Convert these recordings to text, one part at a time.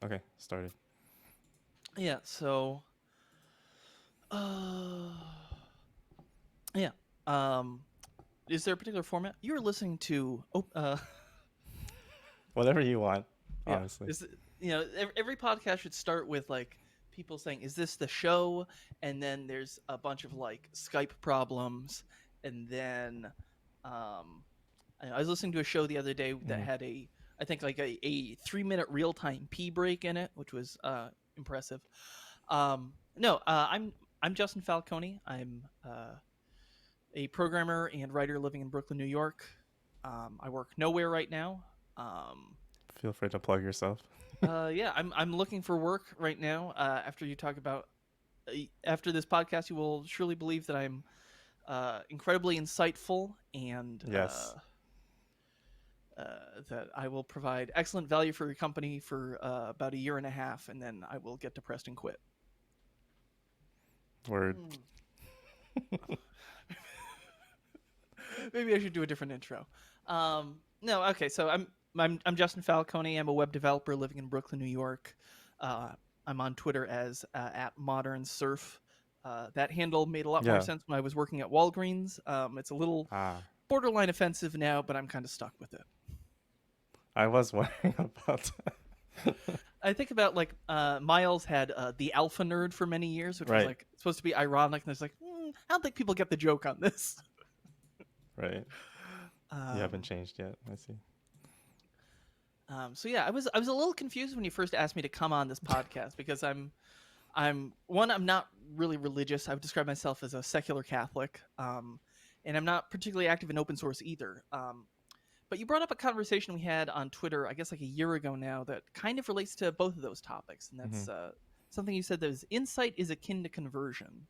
Okay, started. Yeah. So, uh, yeah. Um, is there a particular format you're listening to? Whatever you want, Yeah. honestly. Every podcast should start with like people saying, "Is this the show?" And then there's a bunch of like Skype problems, and then, um, I was listening to a show the other day that Hmm. had I think like a 3 minute real time pee break in it, which was impressive. No, I'm Justin Falcone. I'm a programmer and writer living in Brooklyn, New York. I work nowhere right now. Um, Feel free to plug yourself. yeah, I'm looking for work right now. After you talk about after this podcast, you will surely believe that I'm incredibly insightful and Yes. that I will provide excellent value for your company for about a year and a half, and then I will get depressed and quit. Word. Hmm. Maybe I should do a different intro. No, okay. So I'm Justin Falcone. I'm a web developer living in Brooklyn, New York. Uh, I'm on Twitter as at Modern Surf. That handle made a lot more Yeah. sense when I was working at Walgreens. It's a little Ah, borderline offensive now, but I'm kind of stuck with it. I was wondering about that. I think about like Miles had the Alpha Nerd for many years, which was Right. like supposed to be ironic, and there's like, I don't think people get the joke on this. Right. You haven't Um, changed yet. I see. so yeah, I was a little confused when you first asked me to come on this podcast because I'm not really religious. I would describe myself as a secular Catholic, and I'm not particularly active in open source either. But you brought up a conversation we had on Twitter, I guess like a year ago now, that kind of relates to both of those topics, and Hmm. that's something you said that was insight is akin to conversion.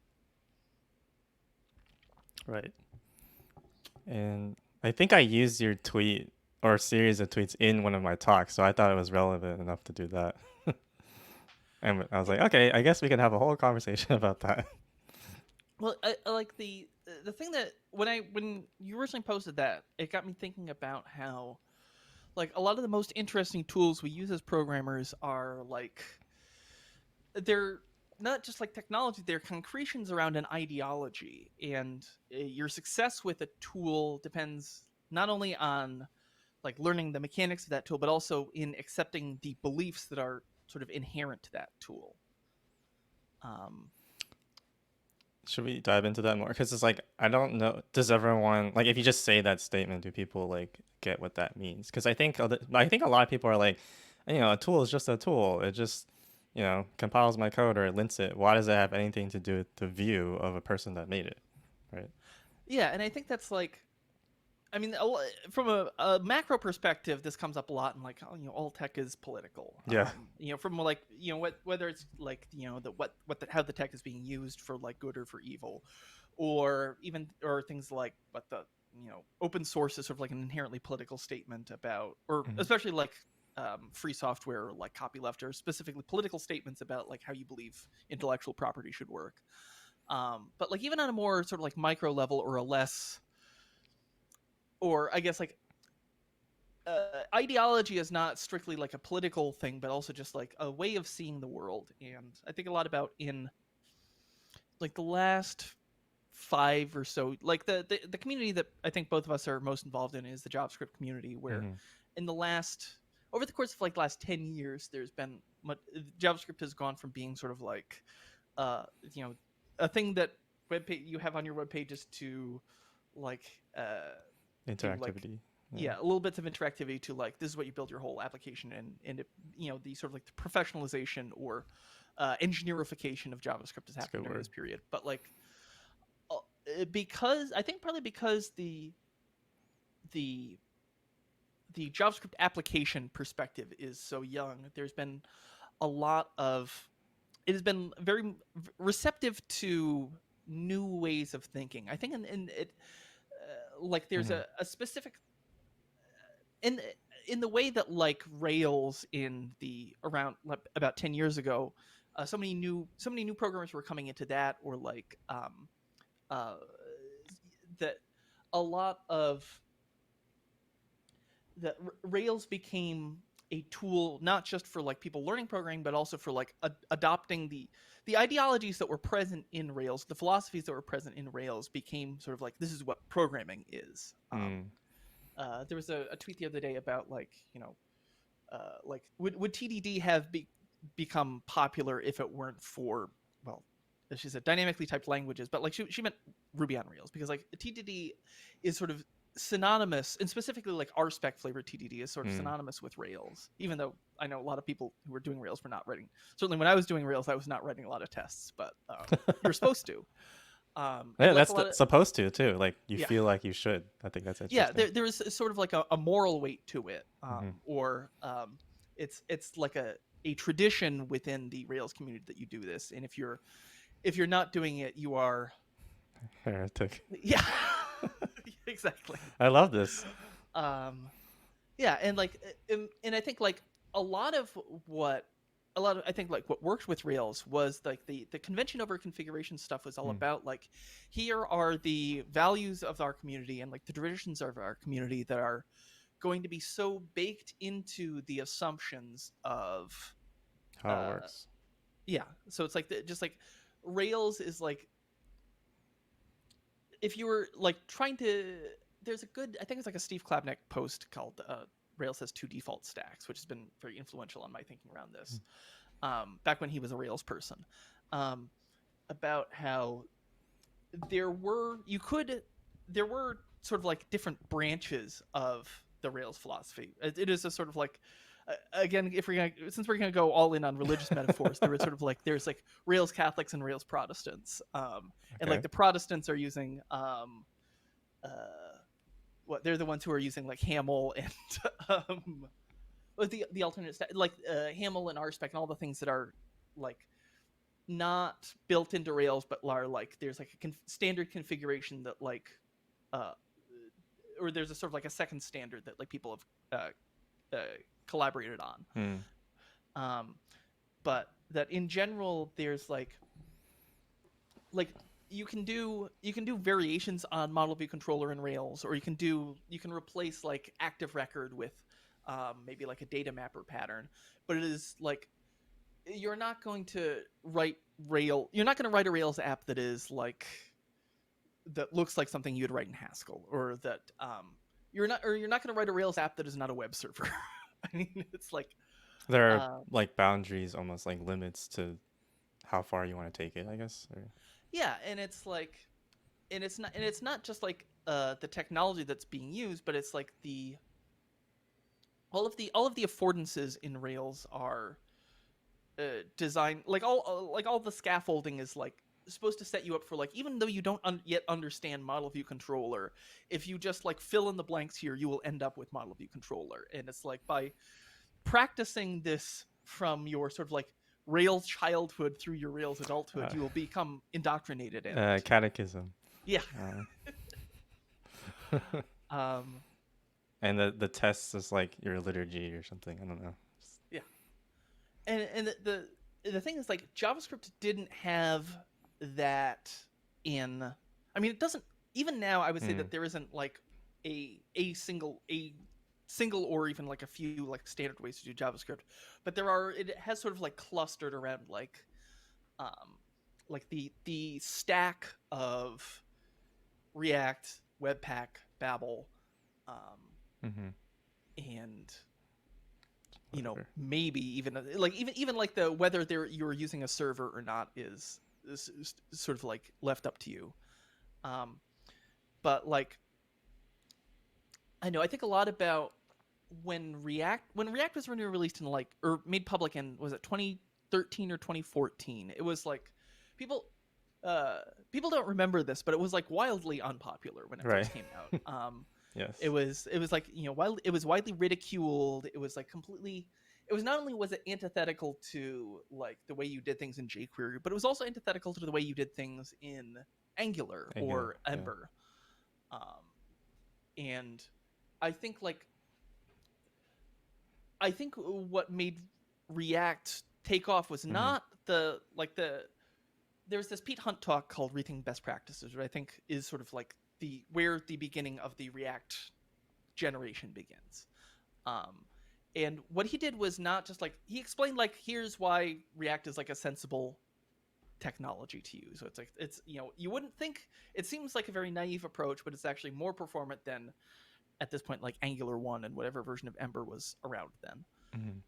Right. And I think I used your tweet or series of tweets in one of my talks, so I thought it was relevant enough to do that. And I was like, okay, I guess we can have a whole conversation about that. Well, I like the thing that when you originally posted that, it got me thinking about how like a lot of the most interesting tools we use as programmers are like they're not just like technology, they're concretions around an ideology, and your success with a tool depends not only on like learning the mechanics of that tool, but also in accepting the beliefs that are sort of inherent to that tool. um Should we dive into that more? Because it's like I don't know. Does everyone like if you just say that statement, do people like get what that means? Because I think a lot of people are like, a tool is just a tool. It just compiles my code or it lints it. Why does it have anything to do with the view of a person that made it, right? yeah, and I think that's like, I mean, from a macro perspective, this comes up a lot in like, all tech is political. Yeah. From like, whether it's like, how the tech is being used for like good or for evil, or things like, but the open source is sort of like an inherently political statement about, or Mhm. especially like free software or like copyleft, or specifically political statements about like how you believe intellectual property should work. But like even on a more sort of like micro level, or a less, or I guess like ideology is not strictly like a political thing, but also just like a way of seeing the world. And I think a lot about in like the last five or so, like the community that I think both of us are most involved in is the JavaScript community, where Mhm. in the last over the course of like the last 10 years, there's been JavaScript has gone from being sort of like uh you know a thing that you have on your web pages to like uh to like Interactivity. Yeah. yeah, a little bits of interactivity to like this is what you build your whole application in, and the sort of like the professionalization or engineerification of JavaScript has That's a happened good during word. this period. But like because I think partly because the the JavaScript application perspective is so young, there's been a lot of it has been very receptive to new ways of thinking. I think in it like there's Hmm. a specific in in the way that like Rails in the around like, about 10 years ago, so many new programmers were coming into that, or like uh that a lot of the Rails became a tool not just for like people learning programming, but also for like adopting the ideologies that were present in Rails, the philosophies that were present in Rails became sort of like, this is what programming is. Mm. There was a tweet the other day about like, like would TDD have become popular if it weren't for, well, she said dynamically typed languages, but like she meant Ruby on Rails, because like TDD is sort of synonymous, and specifically like RSpec flavored TDD is sort of synonymous with Rails, even though I know a lot of people who were doing Rails were not writing. Certainly when I was doing Rails, I was not writing a lot of tests, but you're supposed to. Yeah, Like that's supposed to too. Like you yeah, feel like you should. I think that's yeah, interesting. there is sort of like a moral weight to it, Mm-hmm. or it's like a tradition within the Rails community that you do this, and if you're not doing it, you are Heretic. yeah, exactly. I love this. Yeah, and like and I think like a lot of what I think like what worked with Rails was like the convention over configuration stuff was all about like, here are the values of our community and like the traditions of our community that are going to be so baked into the assumptions of How it works. yeah, so it's like just like Rails is like, if you were like trying to, there's a good, I think it's like a Steve Klabnik post called Rails has two default stacks, which has been very influential on my thinking around this, back when he was a Rails person, about how there were sort of like different branches of the Rails philosophy. It is a sort of like, again, if since we're gonna go all in on religious metaphors, there was sort of like, there's like Rails Catholics and Rails Protestants, and like the Protestants are using what, they're the ones who are using like Haml and the alternate like Haml and RSpec and all the things that are like not built into Rails, but are like, there's like a standard configuration that like or there's a sort of like a second standard that like people have collaborated on. But that in general, there's like you can do variations on model view controller in Rails, or you can replace like active record with maybe like a data mapper pattern. But it is like, you're not going to write a Rails app that is like, that looks like something you'd write in Haskell, or that you're not going to write a Rails app that is not a web server. I mean, it's like there are like boundaries, almost like limits to how far you want to take it, I guess. Or... yeah, and it's like, and it's not just like the technology that's being used, but it's like all of the affordances in Rails are designed, like all the scaffolding is like supposed to set you up for like, even though you don't yet understand model view controller, if you just like fill in the blanks here, you will end up with model view controller. And it's like, by practicing this from your sort of like Rails childhood through your Rails adulthood, you will become indoctrinated in it. Catechism. Yeah. And the test is like your liturgy or something. I don't know. Yeah. And the thing is, like, JavaScript didn't have that in. I mean, it doesn't. Even now, I would say that there isn't like a single or even like a few like standard ways to do JavaScript, but it has sort of like clustered around like the stack of React, Webpack, Babel, and maybe even like the whether you're using a server or not is sort of like left up to you. But like, I know, I think a lot about when React was released in like, or made public in, was it 2013 or 2014? It was like, people don't remember this, but it was like wildly unpopular when it first came out. Yes. It was like, it was widely ridiculed. It was like completely, it was not only was it antithetical to like the way you did things in jQuery, but it was also antithetical to the way you did things in Angular or Ember. And I think what made React take off was not there's this Pete Hunt talk called Rethinking Best Practices, which I think is sort of like where the beginning of the React generation begins. And what he did was not just like, he explained like, here's why React is like a sensible technology to use. So it's like, it's, you know, you wouldn't think, it seems like a very naive approach, but it's actually more performant than at this point like Angular 1 and whatever version of Ember was around then. Mhm.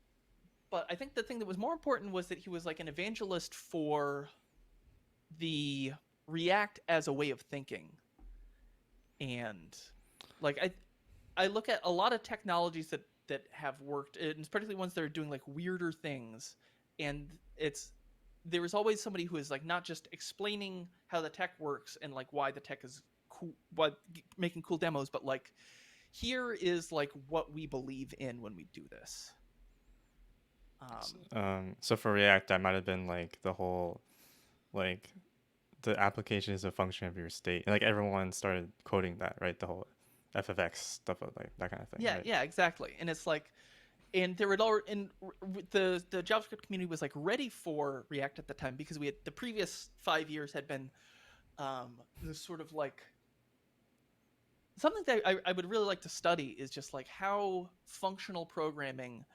But I think the thing that was more important was that he was like an evangelist for the React as a way of thinking. And like I look at a lot of technologies that have worked, and particularly ones that are doing like weirder things, and it's, there is always somebody who is like not just explaining how the tech works and like why the tech is cool, why making cool demos, but like, here is like what we believe in when we do this. So for React, that might have been like the whole like the application is a function of your state. And, like everyone started quoting that, right? The whole FFX stuff, like that kind of thing, Yeah, right? yeah, exactly. And it's like, and there would already, and the JavaScript community was like ready for React at the time, because we had, the previous 5 years had been this sort of like, something that I would really like to study is just like how functional programming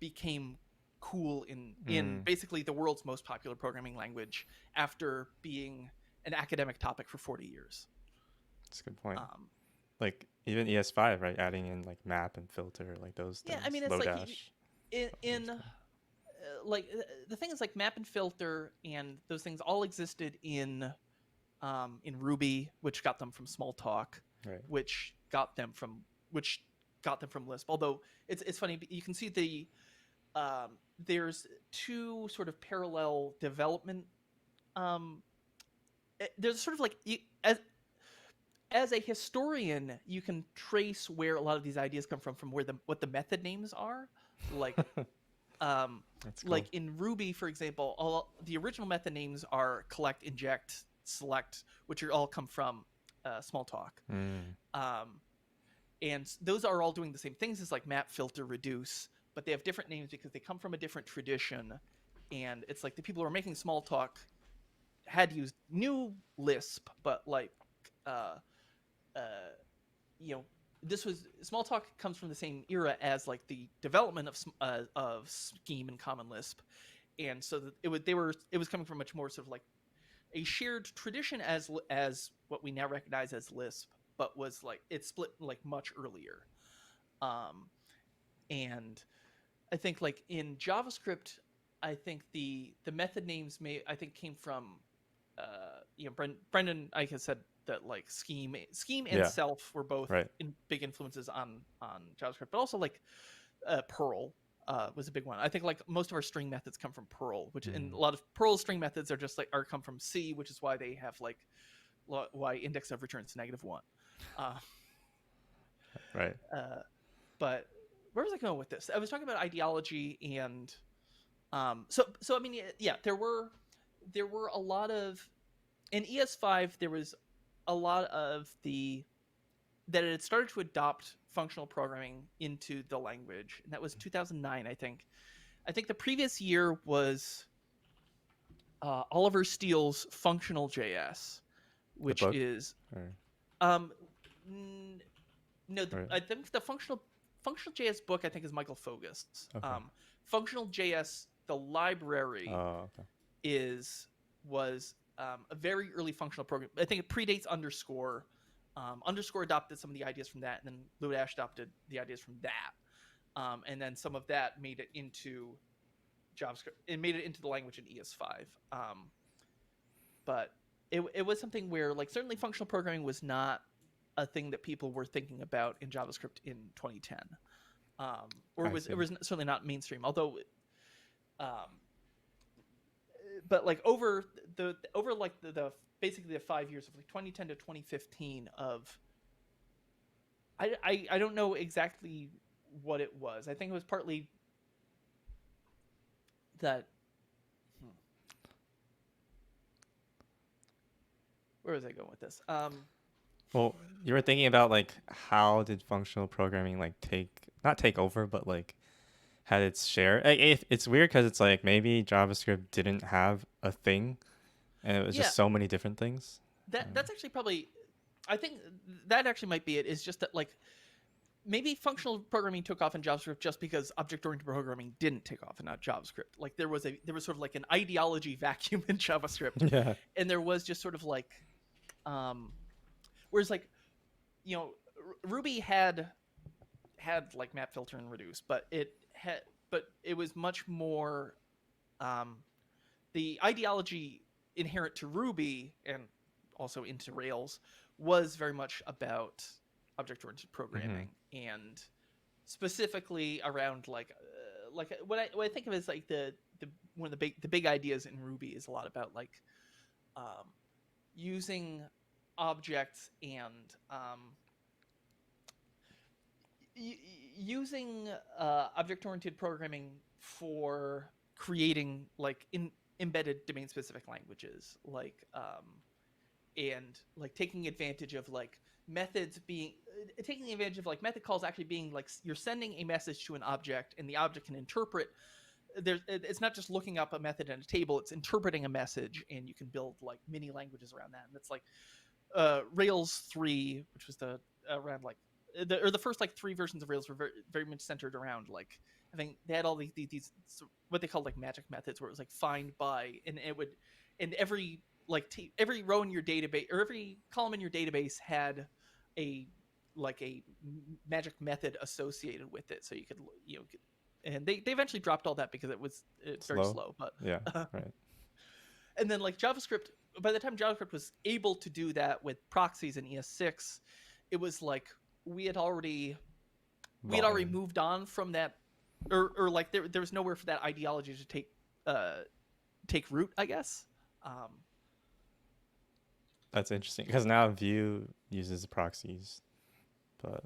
became cool in Mm, basically the world's most popular programming language after being an academic topic for 40 years. that's a good point. Um, Like even ES5, right? Adding in like map and filter, like those yeah, I things, mean, it's like Lodash. in That's cool. like the thing is like map and filter and those things all existed in Ruby, which got them from Smalltalk, Right. which got them from which got them from Lisp. Although it's funny, you can see the there's two sort of parallel development. Um, there's sort of like, as a historian, you can trace where a lot of these ideas come from where the what the method names are. Like um, That's like cool. in Ruby, for example, all the original method names are collect, inject, select, which are all come from Smalltalk. Mm. Um, and those are all doing the same things as like map, filter, reduce, but they have different names because they come from a different tradition. And it's like the people who are making Smalltalk had used new Lisp, but like uh, uh, you know, this was, Smalltalk comes from the same era as like the development of Scheme and Common Lisp, and so it was coming from much more sort of like a shared tradition as what we now recognize as Lisp, but was like it split like much earlier. Um, and I think like in JavaScript, I think the method names I think came from Brendan Ike has said that like scheme and Yeah. self were both Right. big influences on JavaScript, but also like Perl was a big one. I think like most of our string methods come from Perl, which in Mm. a lot of Perl string methods are just like are come from C, which is why they have like why index of returns -1. Uh, Right. uh, but where was I going with this? I was talking about ideology and so I mean, yeah, there were a lot of, in ES5 there was a lot of the that it had started to adopt functional programming into the language, and that was 2009, I think. I think the previous year was Oliver Steele's Functional JS, The which book. is Or um n- no, or I think the functional JS book I think is Michael Fogus's. okay. Functional JS, the library, Oh, okay. was a very early functional program. I think it predates Underscore. Underscore adopted some of the ideas from that, and then Lodash adopted the ideas from that, and then some of that made it into JavaScript. It made it into the language in ES5. But it was something where like certainly functional programming was not a thing that people were thinking about in JavaScript in 2010, or I was it see. was certainly not mainstream. Although um, but like over like the basically the 5 years of like 2010 to 2015 of I don't know exactly what it was. I think it was partly that hmm, where was I going with this? Well, you were thinking about like how did functional programming like take not take over, but like had its share. Like, it's weird because it's like maybe JavaScript didn't have a thing, and it was Yeah, just so many different things. that's actually probably, I think that actually might be it. Is just that like maybe functional programming took off in JavaScript just because object-oriented programming didn't take off in JavaScript. Like there was sort of like an ideology vacuum in JavaScript, Yeah. and there was just sort of like, um, whereas like, you know, Ruby had like map filter and reduce, but it was much more, the ideology inherent to Ruby and also into Rails was very much about object-oriented programming, and specifically around like what I think of as like the one of the big ideas in Ruby is a lot about like, using objects and using object-oriented programming for creating like embedded domain-specific languages, like, and like taking advantage of like methods being taking advantage of like method calls actually being like you're sending a message to an object and the object can interpret. It's not just looking up a method in a table, it's interpreting a message, and you can build like mini languages around that. And it's like Rails 3, which was the around like the first like 3 versions of Rails were very, very much centered around like, I think they had all these what they called like magic methods, where it was like find by, and it would, and every like every row in your database or every column in your database had a like a magic method associated with it, so you could, you know, and they eventually dropped all that because it's very slow. But yeah, right. And then like JavaScript, by the time JavaScript was able to do that with proxies in ES6, it was like we had already moved on from that, or like there was nowhere for that ideology to take root, I guess. That's interesting, because now Vue uses proxies, but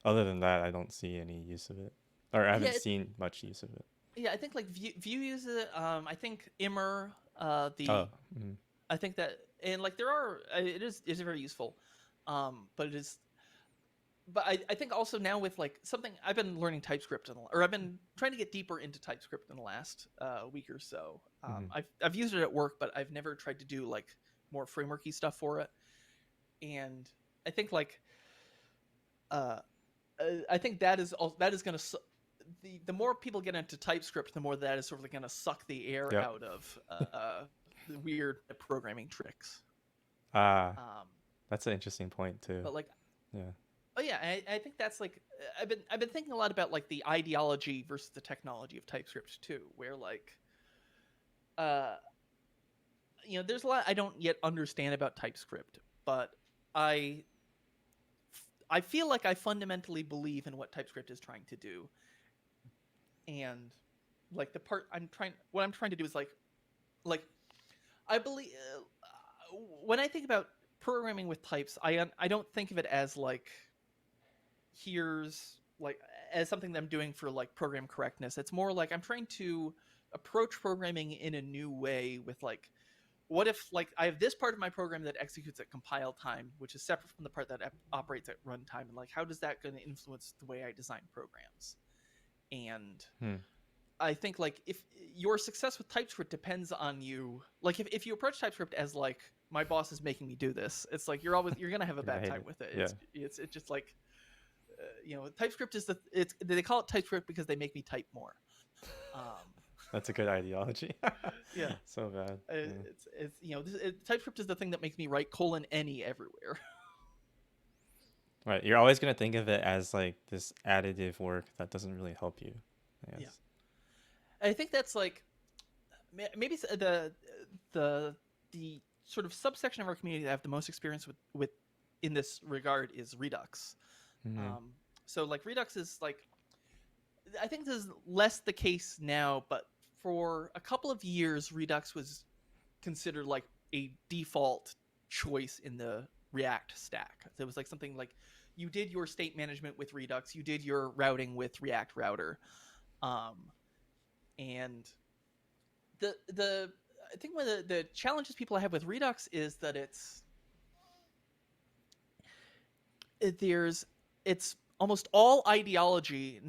other than that, I don't see any use of it, or I haven't seen much use of it. Yeah, I think like Vue uses it. I think Immer, I think that, and like there are, it is very useful, but it is. But I think also now with like something, I've been learning TypeScript or I've been trying to get deeper into TypeScript in the last week or so. I've used it at work, but I've never tried to do like more frameworky stuff for it. And I think like I think that is going to, the more people get into TypeScript, the more that is sort of going to suck the air out of the weird programming tricks. That's an interesting point too. But like, yeah. Oh yeah, I think that's like, I've been thinking a lot about like the ideology versus the technology of TypeScript too, where like, you know, there's a lot I don't yet understand about TypeScript, but I feel like I fundamentally believe in what TypeScript is trying to do, and like what I'm trying to do is like I believe, when I think about programming with types, I don't think of it as like, here's like as something that I'm doing for like program correctness. It's more like I'm trying to approach programming in a new way with like, what if like I have this part of my program that executes at compile time, which is separate from the part that operates at runtime, and like how does that going to influence the way I design programs? And I think like if your success with TypeScript depends on you, like if you approach TypeScript as like, my boss is making me do this, it's like you're gonna have a bad time with it. It's just like, you know, TypeScript is they call it TypeScript because they make me type more. That's a good ideology. Yeah, so bad. It's you know, TypeScript is the thing that makes me write :any everywhere. Right, you're always gonna think of it as like this additive work that doesn't really help you, I guess. Yeah, I think that's like maybe the sort of subsection of our community that I have the most experience with in this regard is Redux. So like Redux is like, I think this is less the case now, but for a couple of years Redux was considered like a default choice in the React stack. It was like something like you did your state management with Redux, you did your routing with React Router, and the I think one of the challenges people have with Redux is that it's almost all ideology,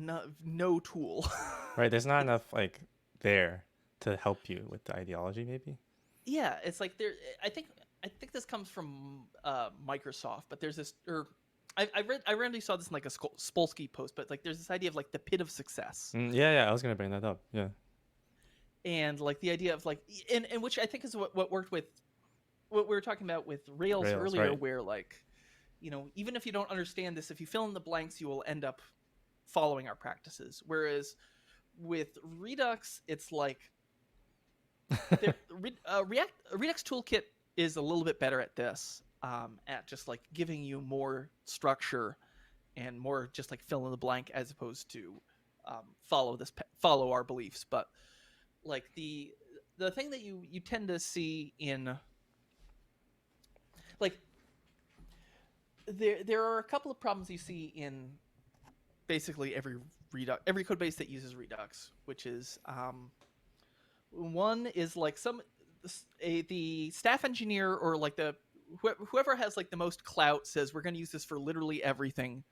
no tool. Right, there's not enough like there to help you with the ideology, maybe. Yeah, it's like there. I think this comes from Microsoft, but there's this, or I randomly saw this in like a Spolsky post, but like there's this idea of like the pit of success, Yeah, I was gonna bring that up. Yeah. and like the idea of like, and which I think is what worked with what we were talking about with Rails Rails, earlier, right? where like, even if you don't understand this, if you fill in the blanks, you will end up following our practices. Whereas with Redux, it's like Redux Toolkit is a little bit better at this, at just like giving you more structure and more just like fill in the blank as opposed to follow our beliefs. But like the thing that you tend to see in like there are a couple of problems you see in basically every code base that uses Redux, which is one is like the staff engineer or like whoever has like the most clout says we're going to use this for literally everything,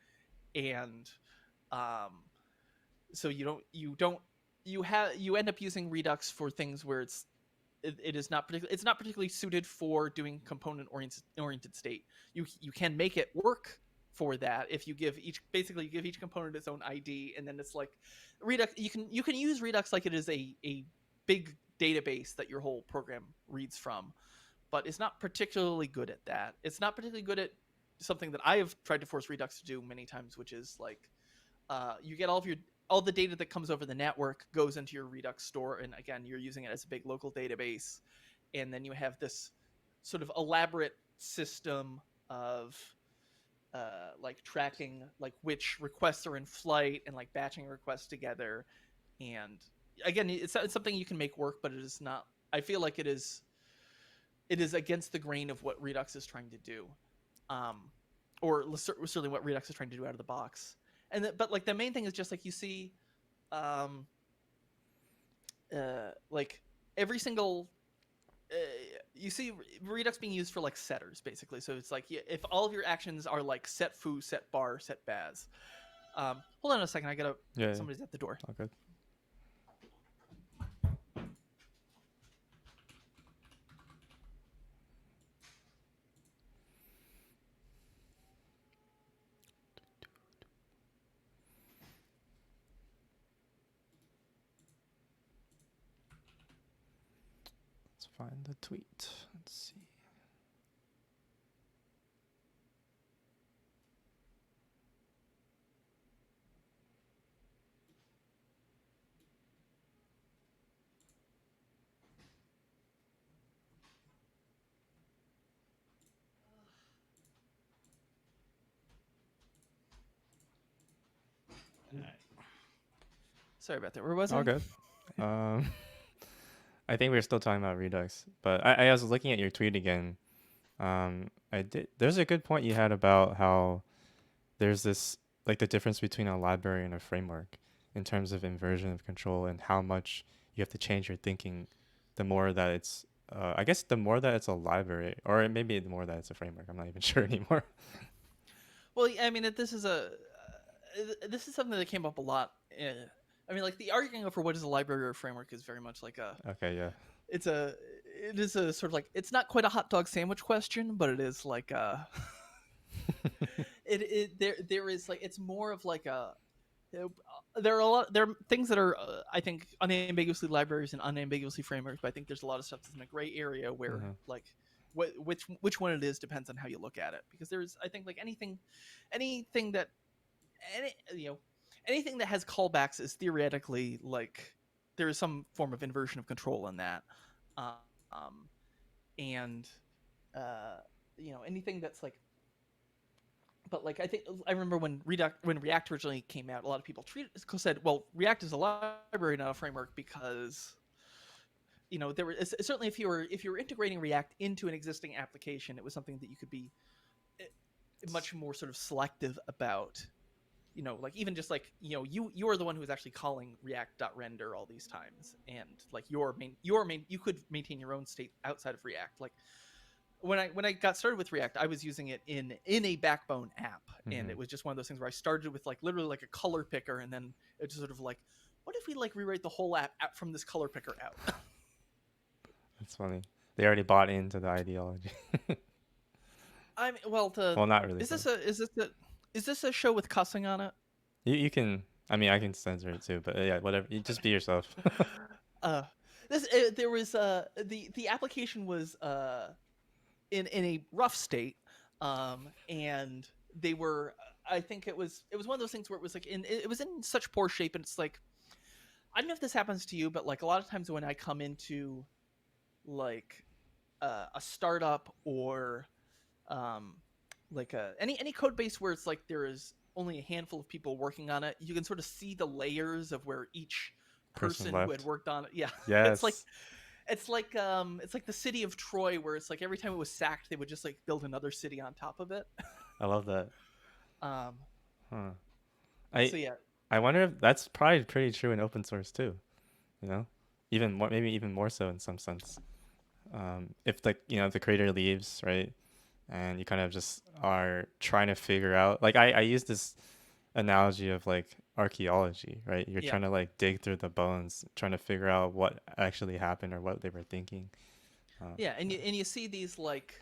and um, so you end up using Redux for things where it is not particularly suited for doing component oriented state. You can make it work for that if you give each component its own ID, and then it's like Redux. You can use Redux like it is a big database that your whole program reads from, but it's not particularly good at that. It's not particularly good at something that I have tried to force Redux to do many times, which is like you get all the data that comes over the network goes into your Redux store, and again, you're using it as a big local database, and then you have this sort of elaborate system of like tracking like which requests are in flight and like batching requests together. And again, it's something you can make work, but it is not. I feel like it is against the grain of what Redux is trying to do, or certainly what Redux is trying to do out of the box. But like the main thing is just like you see, like every single you see Redux being used for like setters basically. So it's like if all of your actions are like set foo, set bar, set baz. Hold on a second, Yeah. somebody's at the door. All good. Let's find the tweet. Let's see. Sorry about that. Where was I? All good. Um, I think we are still talking about Redux, but I was looking at your tweet again. I did. There's a good point you had about how there's this like the difference between a library and a framework in terms of inversion of control and how much you have to change your thinking the more that it's I guess the more that it's a library or maybe the more that it's a framework. I'm not even sure anymore. Well, I mean, this is something that came up a lot. I mean, like the arguing over what is a library or a framework is very much like Okay, yeah. it is a sort of like, it's not quite a hot dog sandwich question, but it is like there is like, it's more of like there are things that are I think unambiguously libraries and unambiguously frameworks, but I think there's a lot of stuff that's in a gray area where like which one it is depends on how you look at it, because there's, I think, like anything that anything that has callbacks is theoretically like there is some form of inversion of control in that, and anything that's like, but like I remember when React originally came out, a lot of people said, well, React is a library, not a framework, because there was certainly if you were integrating React into an existing application, it was something that you could be much more sort of selective about. Like even just like you are the one who is actually calling React.render all these times, and like you could maintain your own state outside of React. Like when I got started with React, I was using it in a backbone app, and it was just one of those things where I started with like literally like a color picker, and then it's just sort of like, what if we like rewrite the whole app from this color picker out? That's funny. They already bought into the ideology. I mean, well, Well, not really. is this a Is this a show with cussing on it? You can. I mean, I can censor it too, but yeah, whatever. You just be yourself. Uh, this there was the application was in a rough state, and they were. I think it was one of those things where it was like it was in such poor shape, and it's like I don't know if this happens to you, but like a lot of times when I come into like a startup or um, like any code base where it's like there is only a handful of people working on it, you can sort of see the layers of where each Person person who had left. worked on it. Yeah, it's like Yes, it's like the city of Troy, where it's like every time it was sacked, they would just like build another city on top of it. I love that. Um, Huh. so I yeah, I wonder if that's probably pretty true in open source too. You know, even more, maybe even more so in some sense. If like the creator leaves, right, and you kind of just are trying to figure out. Like I use this analogy of like archaeology, right? You're yeah, trying to like dig through the bones, trying to figure out what actually happened or what they were thinking. yeah, and Yeah. you see these like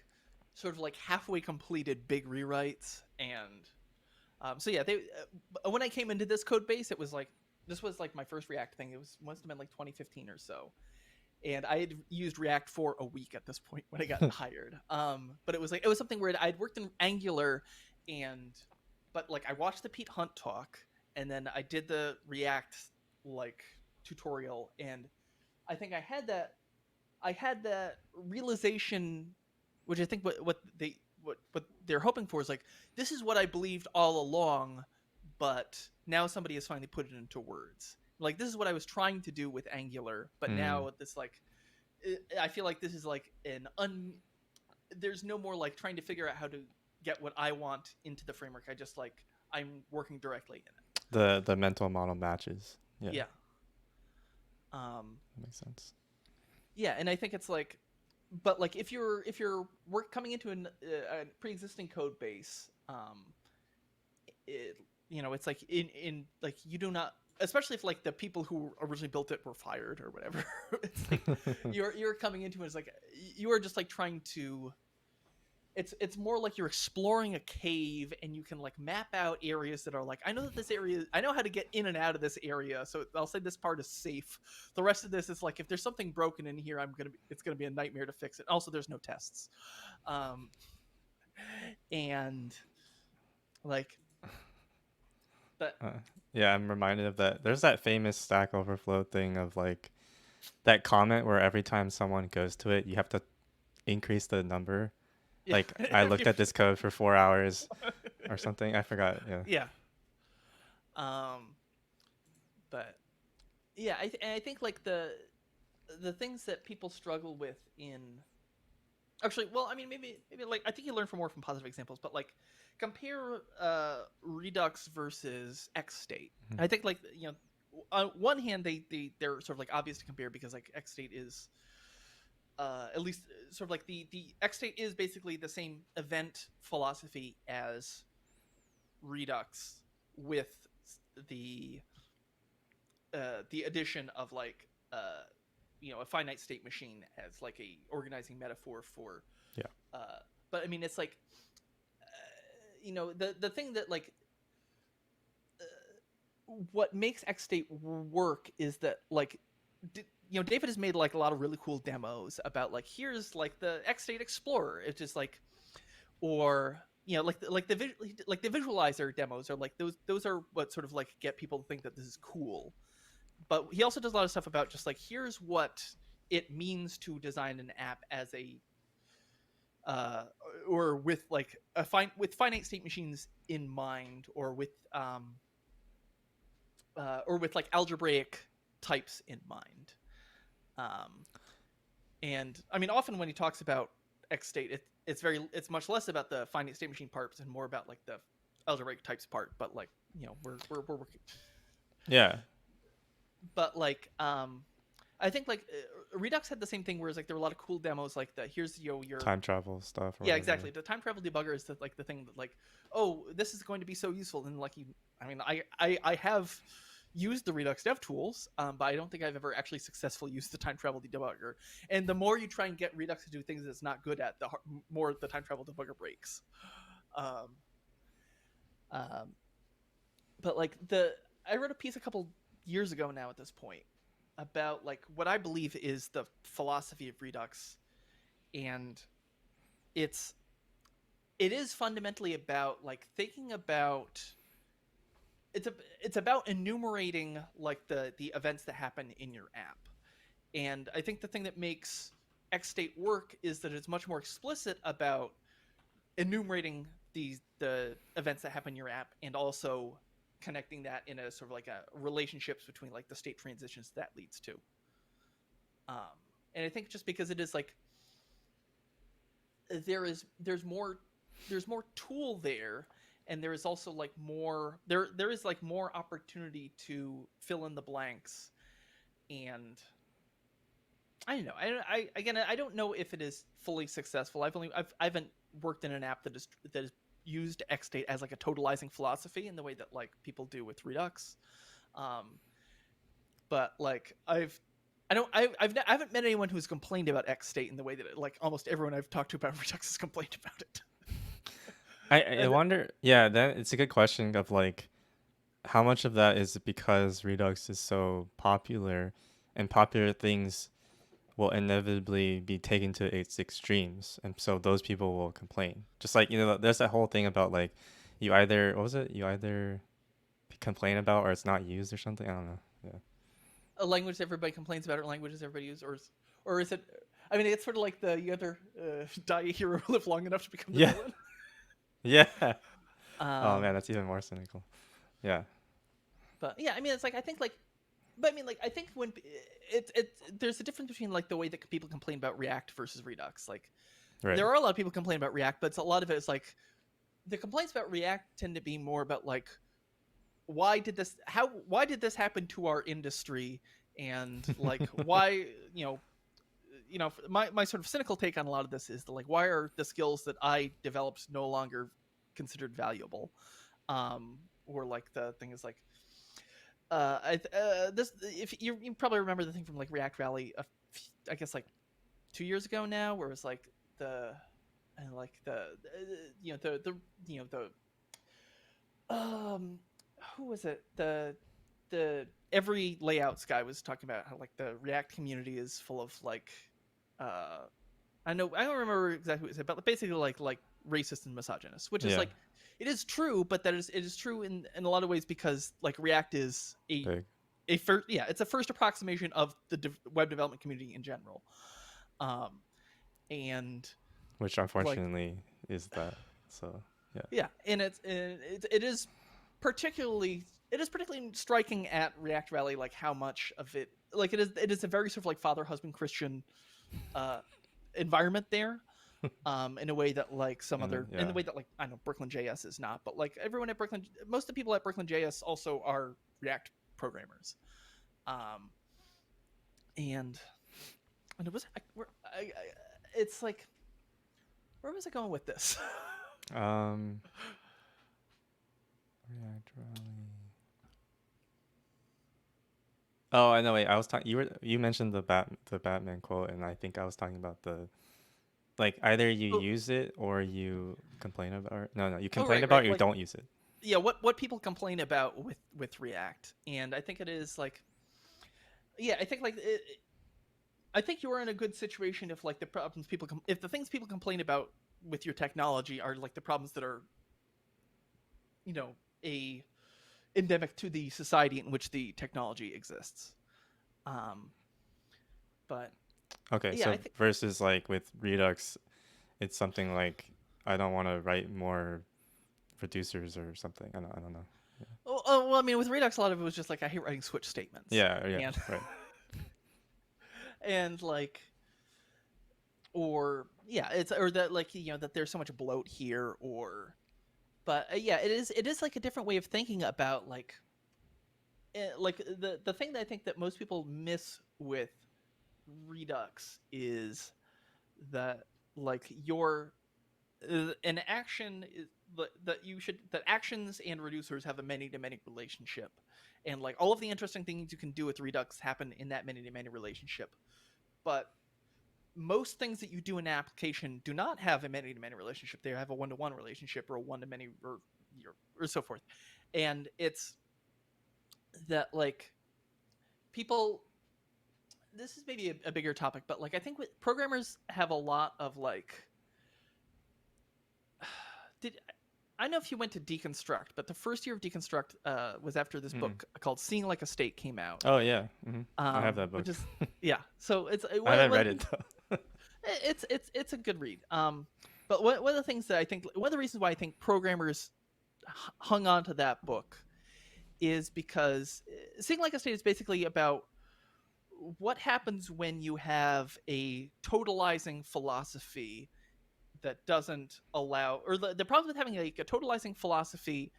sort of like halfway completed big rewrites, and so yeah, they when I came into this code base, it was like this was like my first React thing. It was must have been like 2015 or so, and I had used React for a week at this point when I got hired. But it was like it was something where I'd worked in Angular, and but like I watched the Pete Hunt talk, and then I did the React like tutorial, and I think I had that realization, which I think what they're hoping for is like this is what I believed all along, but now somebody has finally put it into words. Like this is what I was trying to do with Angular, but Mm. now this like I feel like this is like an un. There's no more like trying to figure out how to get what I want into the framework. I just like I'm working directly in it. The mental model matches. Yeah, Yeah. Um. that makes sense. Yeah, and I think it's like, but like if you're work coming into a pre-existing code base, it, it's like in like you do not, especially if like the people who originally built it were fired or whatever. It's like you're coming into it, it's like you are just like trying to, it's more like you're exploring a cave and you can like map out areas that are like I know that this area, I know how to get in and out of this area, so I'll say this part is safe. The rest of this is like if there's something broken in here, it's gonna be a nightmare to fix it. Also, there's no tests, um, and like but Uh, yeah, I'm reminded of that. There's that famous Stack Overflow thing of like that comment where every time someone goes to it, you have to increase the number. yeah, Like I looked at this code for 4 hours or something. I forgot. Yeah. yeah, um, but yeah, and I think like the things that people struggle with in actually, well, I mean, maybe like I think you learn from more from positive examples, but like compare Redux versus XState. Mhm. I think like on one hand they're sort of like obvious to compare because like XState is at least sort of like the XState is basically the same event philosophy as Redux with the the addition of like a finite state machine as like a organizing metaphor for Yeah. uh but I mean it's like the thing that like what makes XState work is that like David has made like a lot of really cool demos about like here's like the XState Explorer. It's just like or like the visualizer demos are like those are what sort of like get people to think that this is cool. But he also does a lot of stuff about just like here's what it means to design an app as a uh, or with like with finite state machines in mind, or with like algebraic types in mind. Um, and I mean, often when he talks about XState, it's much less about the finite state machine parts and more about like the algebraic types part. But like we're working. Yeah. But like I think like Redux had the same thing, whereas like there were a lot of cool demos like the here's your Time travel stuff or yeah, whatever. exactly. The time travel debugger is like the thing that like, oh, this is going to be so useful. And like I mean, I have used the Redux dev tools, but I don't think I've ever actually successfully used the time travel debugger. And the more you try and get Redux to do things it's not good at, the more the time travel debugger breaks. Um, Um, but like I wrote a piece a couple years ago now at this point about like what I believe is the philosophy of Redux, and it's it is fundamentally about like thinking about it's a it's about enumerating like the events that happen in your app. And I think the thing that makes XState work is that it's much more explicit about enumerating the events that happen in your app, and also connecting that in a sort of like a relationships between like the state transitions that leads to. Um, and I think just because it is like there's more tool there, and there is also like there is like more opportunity to fill in the blanks. And I don't know. I don't know if it is fully successful. I haven't worked in an app that is used XState as like a totalizing philosophy in the way that like people do with Redux. Um, but like I haven't met anyone who's complained about XState in the way that like almost everyone I've talked to about Redux has complained about it. I And wonder. Yeah, that it's a good question of like how much of that is because Redux is so popular, and popular things will inevitably be taken to its extremes, and so those people will complain. Just like there's that whole thing about like you either what was it? You either complain about or it's not used or something. I don't know. Yeah. a language that everybody complains about, or languages everybody uses, or is it? I mean, it's sort of like you either die a hero or live long enough to become the Yeah. villain. Yeah. Oh Um, man, that's even more cynical. Yeah. but yeah, I mean, it's like I think like, but I mean, like I think when there's a difference between like the way that people complain about React versus Redux. Like Right. there are a lot of people complain about React, but a lot of it is like the complaints about React tend to be more about like why did this happen to our industry, and like why my sort of cynical take on a lot of this is that, like, why are the skills that I developed no longer considered valuable? Or like the thing is like this if you probably remember the thing from like React Valley, I guess like 2 years ago now, where it was like the and like the you know um who was it, the every layouts guy was talking about how like the React community is full of like uh I don't remember exactly what it said, but basically like racist and misogynist, which is Yeah. like it is true, but it is true in a lot of ways, because like React is Big. a first, yeah, it's a first approximation of the web development community in general. Um and Which like unfortunately is that. So yeah. yeah, and it is particularly striking at React Rally like how much of it, like it is a very sort of like father husband Christian uh environment there, in a way that like some And other, in yeah. the way that like I know Brooklyn JS is not, but like everyone at Brooklyn, most of the people at Brooklyn JS also are React programmers. um and and it was it's like, where was I going with this? Um. React Rally. Oh, I know. Wait, I was talking. You mentioned the Batman quote, and I think I was talking about the like either you Oh, use it or you complain about. Or, no, you oh, complain right, about it right, or you like don't use it. yeah, what people complain about with React, and I think it is like, yeah, I think like I think you are in a good situation if like the problems if the things people complain about with your technology are like the problems that are, you know, a endemic to the society in which the technology exists. Um, but Okay, yeah, I so think. versus like with Redux, it's something like I don't want to write more reducers or something. I don't know. Well, I mean, with Redux, a lot of it was just like I hate writing switch statements, Yeah, yeah, and right. and like, or yeah, it's or that like that there's so much bloat here, or but yeah, it is like a different way of thinking about like the thing that I think that most people miss with Redux is that like your an action is that actions and reducers have a many to many relationship, and like all of the interesting things you can do with Redux happen in that many to many relationship. But most things that you do in an application do not have a many to many relationship. They have a one to one relationship, or a one to many, or or so forth. And it's that like people, this is maybe a bigger topic, but like I think programmers have a lot of like did I don't know if you went to deconstruct, but the first year of deconstruct was after this Mm. book called Seeing Like a State came out. Oh yeah, I have that book. Which is yeah, so it's I haven't read it though. it's a good read. But one of the things that I think, one of the reasons why I think programmers hung on to that book is because Seeing Like a State is basically about what happens when you have a totalizing philosophy that doesn't allow, or the problem with having like a totalizing philosophy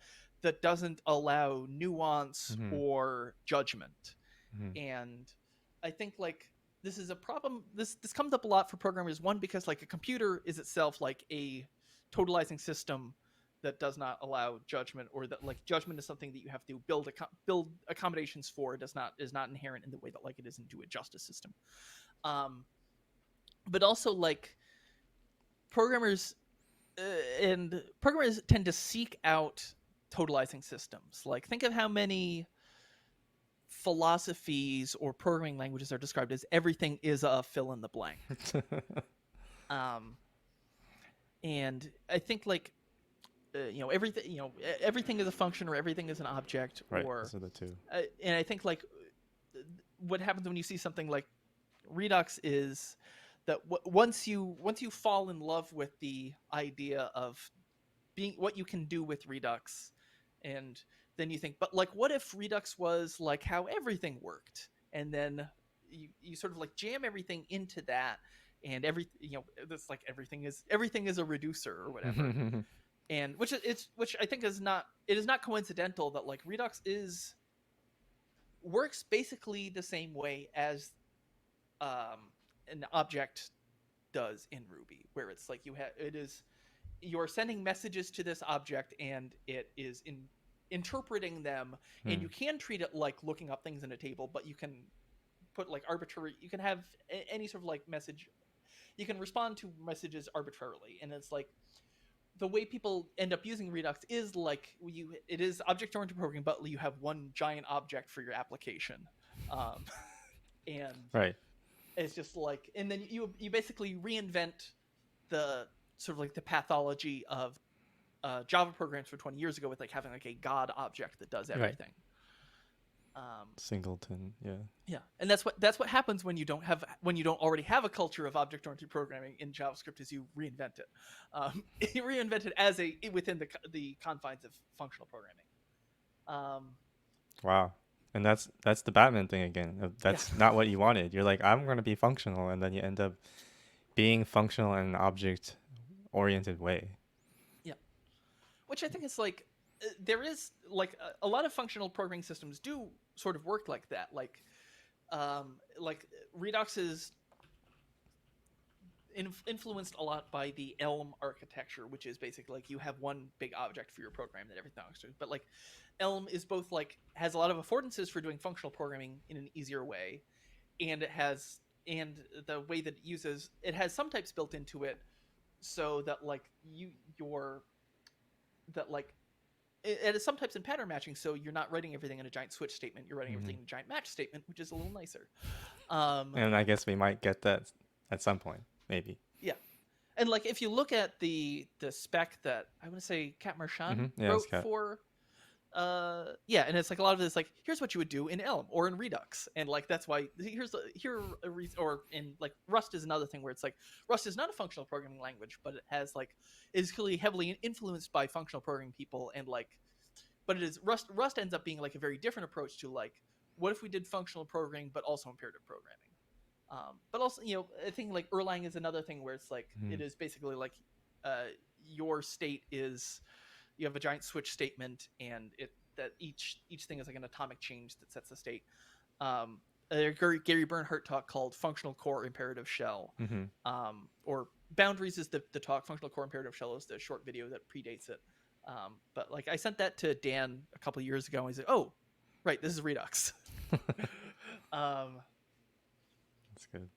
that doesn't allow nuance Mhm. or judgment. Mhm. And I think like this is a problem. This comes up a lot for programmers. One, because like a computer is itself like a totalizing system that does not allow judgment, or that like judgment is something that you have to build accommodations for. It is not inherent in the way that like it is into a justice system. Um, but also like programmers and programmers tend to seek out totalizing systems. Like think of how many philosophies or programming languages are described as everything is a fill in the blank. Um, and I think like everything is a function, or everything is an object, Right. or Those are the two. and I think like what happens when you see something like Redux is that once you fall in love with the idea of being what you can do with Redux, and then you think, but like what if Redux was like how everything worked, and then you sort of like jam everything into that, and that's like everything is a reducer or whatever. And which I think is not, it is not coincidental that like Redux is works basically the same way as an object does in Ruby, where it's like you're sending messages to this object, and it is interpreting them, and you can treat it like looking up things in a table, but you can put like arbitrary, you can have any sort of like message, you can respond to messages arbitrarily. And it's like the way people end up using Redux is like it is object oriented programming, but you have one giant object for your application. And Right. it's just like, and then you basically reinvent the sort of like the pathology of Java programs for 20 years ago, with like having like a God object that does Right. everything. Singleton. Yeah. Yeah, and that's what happens when you don't already have a culture of object oriented programming in JavaScript, is you reinvent it. You reinvent it as within the confines of functional programming. Wow. And that's the Batman thing again. That's Yeah, not what you wanted. You're like, I'm going to be functional, and then you end up being functional in an object oriented way. yeah. Which I think is like there is like a lot of functional programming systems do sort of work like that. Like Redux is influenced a lot by the Elm architecture, which is basically like you have one big object for your program that everything talks to. But like Elm is both like has a lot of affordances for doing functional programming in an easier way, and the way that it has some types built into it, so that like your that like it is some types in pattern matching, so you're not writing everything in a giant switch statement, you're writing everything in a giant match statement, which is a little nicer. And I guess we might get that at some point, maybe. Yeah. And like if you look at the spec that I want to say Kat Marchand Yeah, wrote for and it's like a lot of this like, here's what you would do in Elm or in Redux, and like that's why here a reason. Or in like Rust is another thing where it's like Rust is not a functional programming language, but it is clearly heavily influenced by functional programming people, and like but it is Rust ends up being like a very different approach to like, what if we did functional programming but also imperative programming. But also, I think like Erlang is another thing where it's like it is basically like your state is, you have a giant switch statement, and that each thing is like an atomic change that sets the state. Gary Bernhardt talk called Functional Core Imperative Shell, or Boundaries is the talk. Functional Core Imperative Shell is the short video that predates it. But like I sent that to Dan a couple of years ago, and he said, "Oh, right, this is Redux." That's good.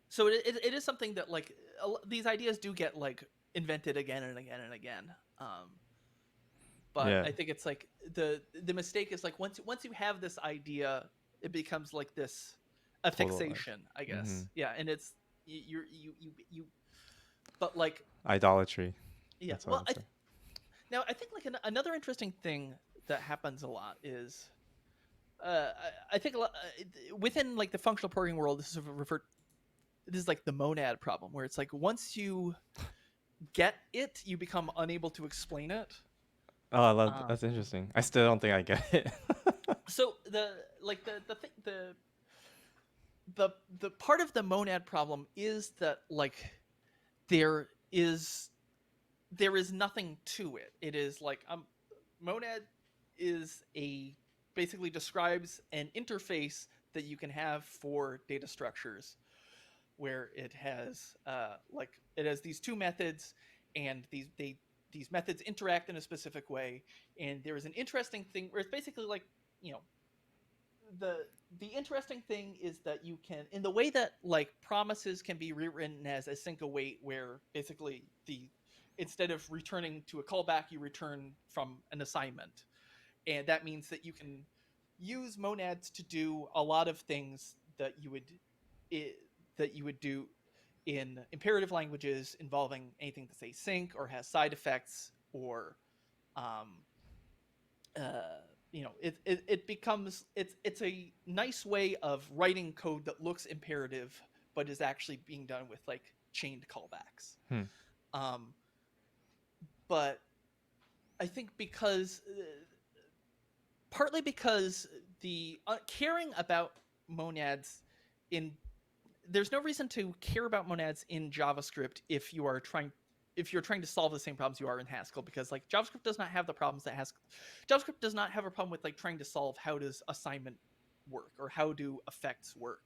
So it is something that like these ideas do get like invented again and again and again. But Yeah, I think it's like the mistake is like once you have this idea, it becomes like this a total like fixation, I hmm guess. Yeah, and it's you but like idolatry. yeah. That's what I Well, would say. now I think like another interesting thing that happens a lot is I think a lot, within like the functional programming world, this is referred. This is like the monad problem, where it's like once you get it, you become unable to explain it. Oh, I love Um, that's interesting. I still don't think I get it. so the like the thing the part of the monad problem is that like there is there is nothing to it. It is like monad is a basically describes an interface that you can have for data structures where it has like it has these two methods and these methods interact in a specific way, and there is an interesting thing where it's basically like you know the the interesting thing is that you can in the way that like promises can be rewritten as async await, where basically the instead of returning to a callback you return from an assignment, and that means that you can use monads to do a lot of things that i- you would do in imperative languages involving anything that's async or has side effects or um, uh, it becomes it's a nice way of writing code that looks imperative but is actually being done with like chained callbacks. Hmm. um, but I think because partly because the caring about monads in there's no reason to care about monads in JavaScript if you're trying to solve the same problems you are in Haskell, because like JavaScript does not have the problems that Haskell JavaScript does not have a problem with like trying to solve how does assignment work or how do effects work.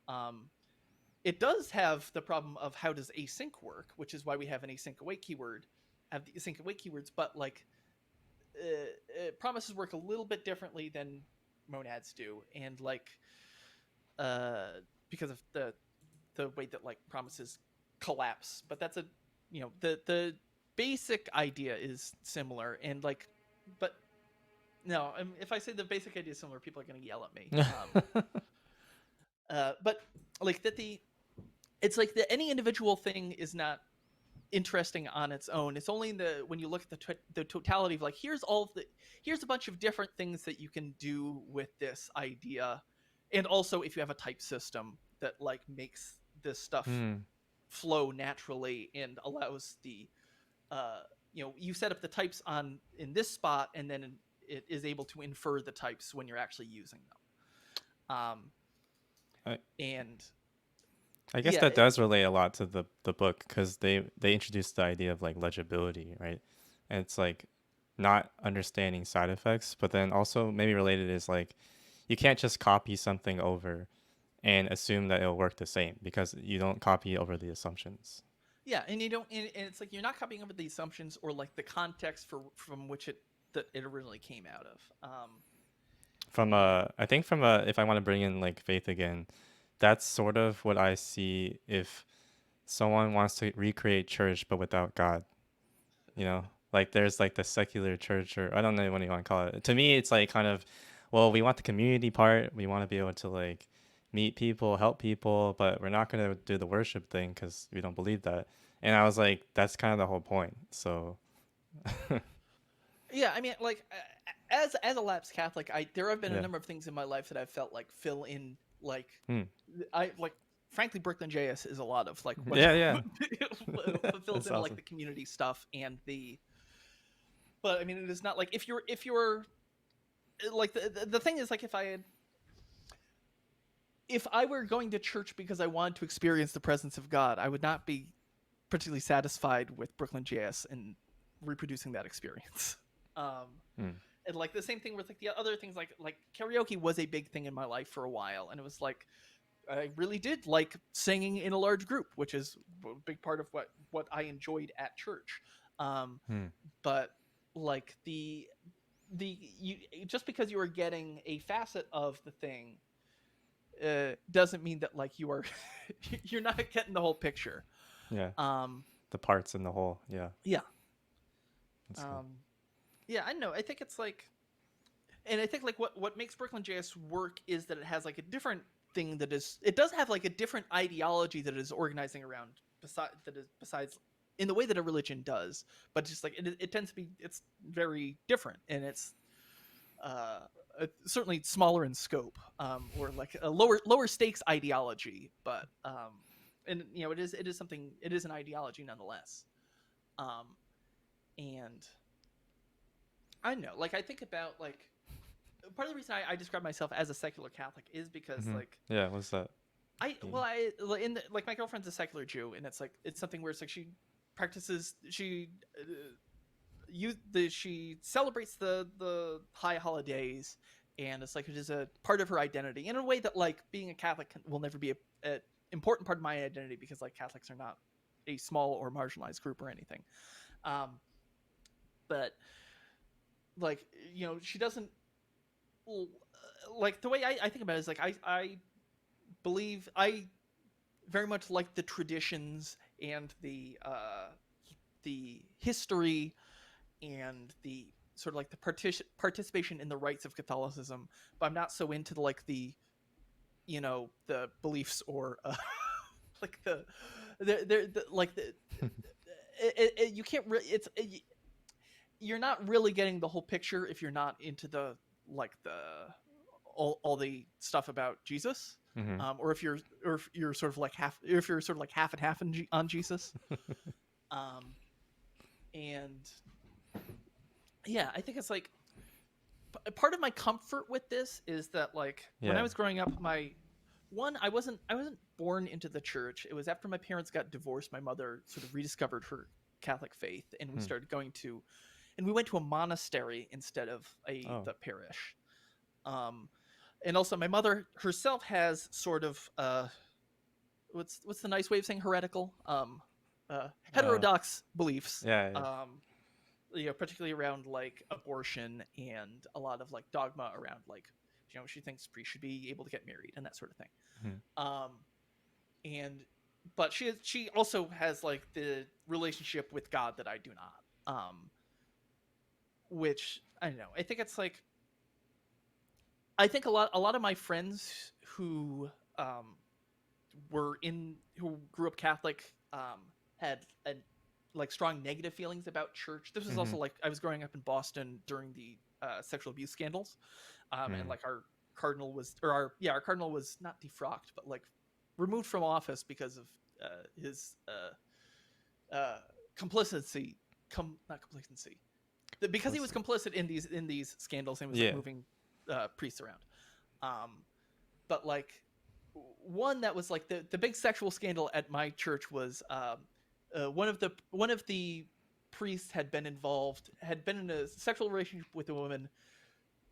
Um, it does have the problem of how does async work, which is why we have an async await keyword, have the async await keywords, but like promises work a little bit differently than monads do, and like uh, because of the way that like promises collapse. But that's a the basic idea is similar, and like but no, if I say the basic idea is similar, people are going to yell at me. But like that the it's like that any individual thing is not interesting on its own. It's only in the when you look at the totality of like here's a bunch of different things that you can do with this idea, and also if you have a type system that like makes this stuff Hmm. flow naturally and allows the you set up the types on in this spot, and then it is able to infer the types when you're actually using them. I, And I guess yeah, that does relate a lot to the book because they introduced the idea of like legibility, right? And it's like not understanding side effects, but then also maybe related is like you can't just copy something over and assume that it'll work the same because you don't copy over the assumptions. yeah, and you don't, and it's like you're not copying over the assumptions or like the context from which it originally came out of. From And I think from if I want to bring in like faith again, that's sort of what I see if someone wants to recreate church but without God, you know? Like there's like the secular church or I don't know what you want to call it. To me it's like kind of well, we want the community part. We want to be able to like meet people, help people, but we're not going to do the worship thing cuz we don't believe that. And I was like that's kind of the whole point. So yeah, I mean, like as a lapsed Catholic, I there have been a yeah. number of things in my life that I felt like fill in like Hmm. I like. Frankly, Brooklyn JS is a lot of like what Yeah, yeah. fulfills That's in like awesome. the community stuff and the. But I mean, it is not like if you're like the thing is like if I were going to church because I wanted to experience the presence of God, I would not be particularly satisfied with Brooklyn JS and reproducing that experience. Um, Hmm. and like the same thing with like the other things like karaoke was a big thing in my life for a while, and it was like I really did like singing in a large group, which is a big part of what I enjoyed at church. Um, Hmm. but like you just because you are getting a facet of the thing doesn't mean that like you are you're not getting the whole picture. Yeah. Um, The parts in the whole. Yeah. yeah. That's good. Um, Yeah, I know. I think it's like, and I think like what makes Brooklyn JS work is that it has like a different thing that is, it does have like a different ideology that it is organizing around, besides in the way that a religion does, but just like it tends to be, it's very different, and it's uh certainly smaller in scope, or like a lower stakes ideology, but and you know, it is something, it is an ideology nonetheless. um and I know, like I think about like, part of the reason I describe myself as a secular Catholic is because Hmm. like Yeah, what's that I well mean? I in the, like my girlfriend's a secular Jew, and it's like it's something where it's like she practices, she she celebrates the high holidays, and it's like it is a part of her identity in a way that like being a Catholic will never be a important part of my identity, because like Catholics are not a small or marginalized group or anything. um but like, you know, she doesn't, like the way I think about it is like I believe I very much like the traditions and the history and the sort of like the participation in the rites of Catholicism, but I'm not so into the like the, you know, the beliefs or like the like the you can't really, you're not really getting the whole picture if you're not into the like the all the stuff about Jesus. Hmm. Or if you're sort of like half, if you're sort of like half and half on Jesus. um, and yeah, I think it's like part of my comfort with this is that like when I Yeah. was growing up, my one, I wasn't born into the church. It was after my parents got divorced, my mother sort of rediscovered her Catholic faith, and we Hmm. started going to, and we went to a monastery instead of Oh. the parish. Um, and also my mother herself has sort of what's the nice way of saying heretical, Uh. heterodox beliefs, Yeah. Yeah. um you know, particularly around like abortion and a lot of like dogma around like, you know, she thinks priests should be able to get married and that sort of thing. Hmm. um and but she also has like the relationship with God that I do not, which I don't know, I think it's like, I think a lot of my friends who um who grew up Catholic, had like strong negative feelings about church. This was Hmm. also like I was growing up in Boston during the sexual abuse scandals, and Hmm. like our cardinal was, or our cardinal was not defrocked, but like removed from office because of his complicity, not complacency, because he was Complicit. complicit in these scandals and was like Yeah. moving priests around. Um, but like one that was like the big sexual scandal at my church was, one of the priests had been in a sexual relationship with a woman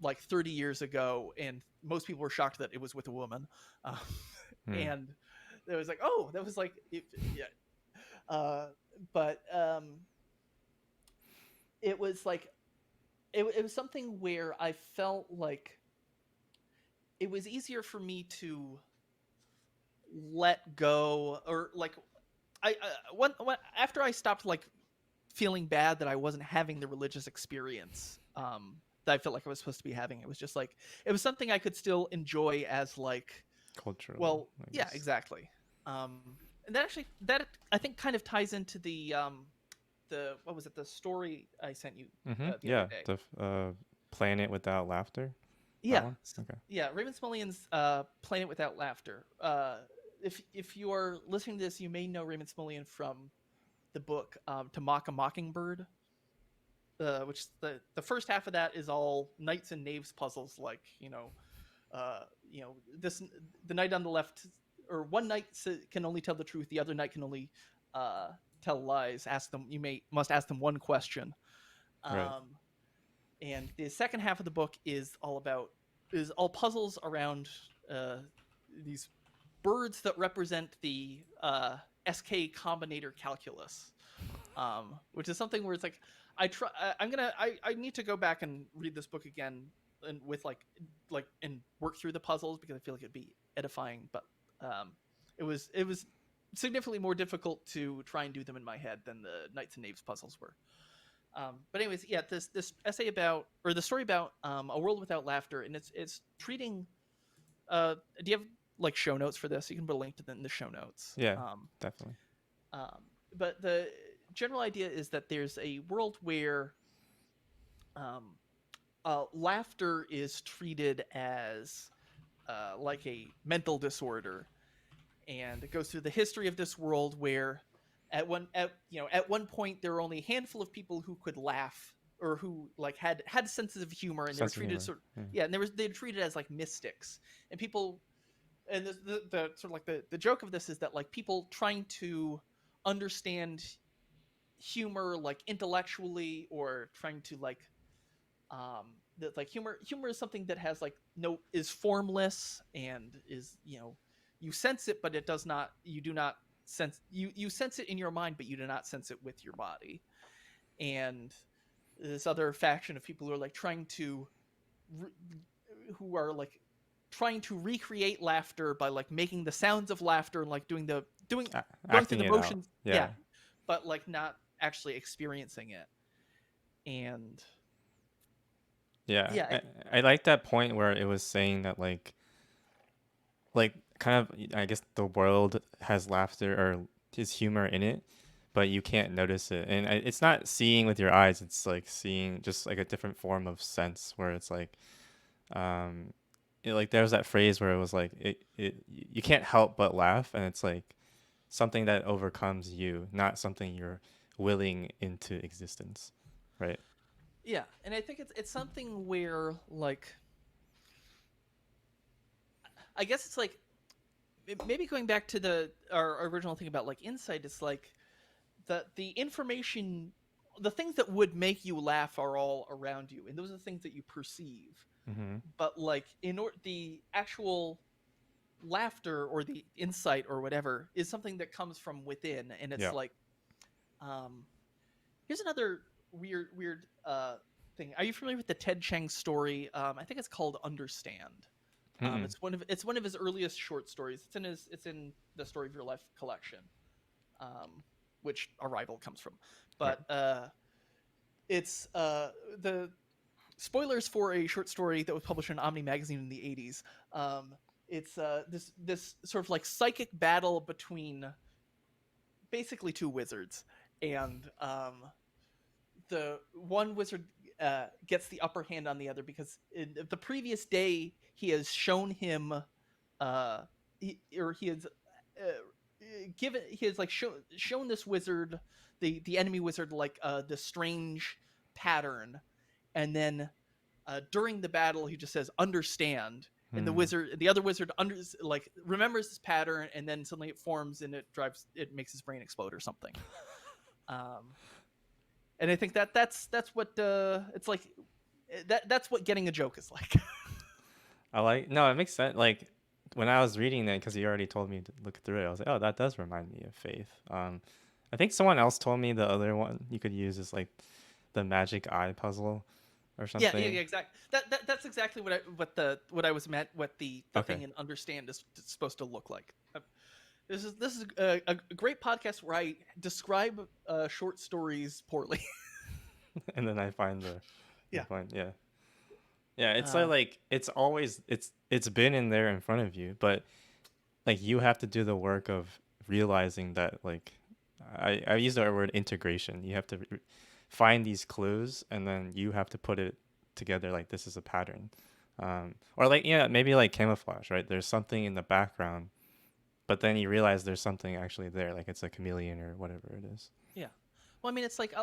like 30 years ago, and most people were shocked that it was with a woman. um, Hmm. and it was like, oh, that was like yeah. uh, but it was like it was something where I felt like it was easier for me to let go, or like when after I stopped like feeling bad that I wasn't having the religious experience, that I felt like I was supposed to be having. It was just like it was something I could still enjoy as like, Culturally, well, I yeah, guess. exactly. And that I think kind of ties into the what was it, the story I sent you Hmm. the other Yeah. day. The Planet Without Laughter. That Yeah, one. Okay. yeah, Raymond Smullyan's Planet Without Laughter. If you are listening to this, you may know Raymond Smullyan from the book, To Mock a Mockingbird, which the first half of that is all knights and knaves puzzles, like, you know, this, the knight on the left, or one knight can only tell the truth, the other knight can only uh, tell lies. Ask them, you may must ask them one question. Right. um, and the second half of the book is all puzzles around uh, these birds that represent the SK combinator calculus, which is something where it's like I need to go back and read this book again, and with like and work through the puzzles, because I feel like it'd be edifying. But it was significantly more difficult to try and do them in my head than the knights and knaves puzzles were. But anyways, yeah, this essay about, or the story about a world without laughter, and it's treating. Do you have like show notes for this? You can put a link to them in the show notes. Yeah, definitely. Um, but the general idea is that there's a world where um, laughter is treated as like a mental disorder, and it goes through the history of this world where at one point there were only a handful of people who could laugh, or who like had senses of humor, and they were Sense of treated humor. sort Yeah. yeah, and they were treated as like mystics, and people, and the sort of like the joke of this is that like people trying to understand humor like intellectually, or trying to like that like humor is something that has like no is formless, and is, you sense it, but it does not, you do not sense, you sense it in your mind, but you do not sense it with your body. And this other faction of people who are like trying to who are like trying to recreate laughter by like making the sounds of laughter, and like doing going through Acting the it out. motions, Yeah. yeah, but like not actually experiencing it. And Yeah. yeah, I like that point where it was saying that like kind of, I guess the world has laughter or is humor in it, but you can't notice it. And it's not seeing with your eyes, it's like seeing just like a different form of sense where it's like um like there was that phrase where it was like it you can't help but laugh, and it's like something that overcomes you, not something you're willing into existence, right? yeah, and I think it's something where like I guess it's like maybe going back to our original thing about like insight. It's like the information, the things that would make you laugh are all around you, and those are the things that you perceive. Mm-hmm. But like the actual laughter or the insight or whatever is something that comes from within, and it's Yeah. like um here's another weird thing. Are you familiar with the Ted Chiang story? I think it's called Understand. Mm-mm. It's one of his earliest short stories. It's in the Story of Your Life collection, which Arrival comes from. Right. But it's the spoilers for a short story that was published in Omni magazine in the 80s. It's this sort of like psychic battle between basically two wizards, and the one wizard gets the upper hand on the other because in the previous day he has shown him, he has he has like shown this wizard, the enemy wizard, like the strange pattern, and then during the battle he just says understand, and Hmm. the other wizard like remembers this pattern, and then suddenly it forms, and it makes his brain explode or something. um and I think that's what it's like, that's what getting a joke is like. I like, no, it makes sense. Like when I was reading that, because you already told me to look through it, I was like, oh, that does remind me of Faith. I think someone else told me the other one you could use is like the magic eye puzzle or Yeah, something. exactly. That's exactly what I was meant. What the thing Okay. in Understand is supposed to look like. This is a great podcast where I describe short stories poorly. And then I find the Yeah. point. Yeah. Yeah. It's Uh, like it's always it's been in there in front of you, but like you have to do the work of realizing that like I use the word integration. You have to find these clues, and then you have to put it together like this is a pattern. Or like, yeah, maybe like camouflage, right? There's something in the background, but then you realize there's something actually there, like it's a chameleon or whatever it is. yeah. Well, I mean, it's like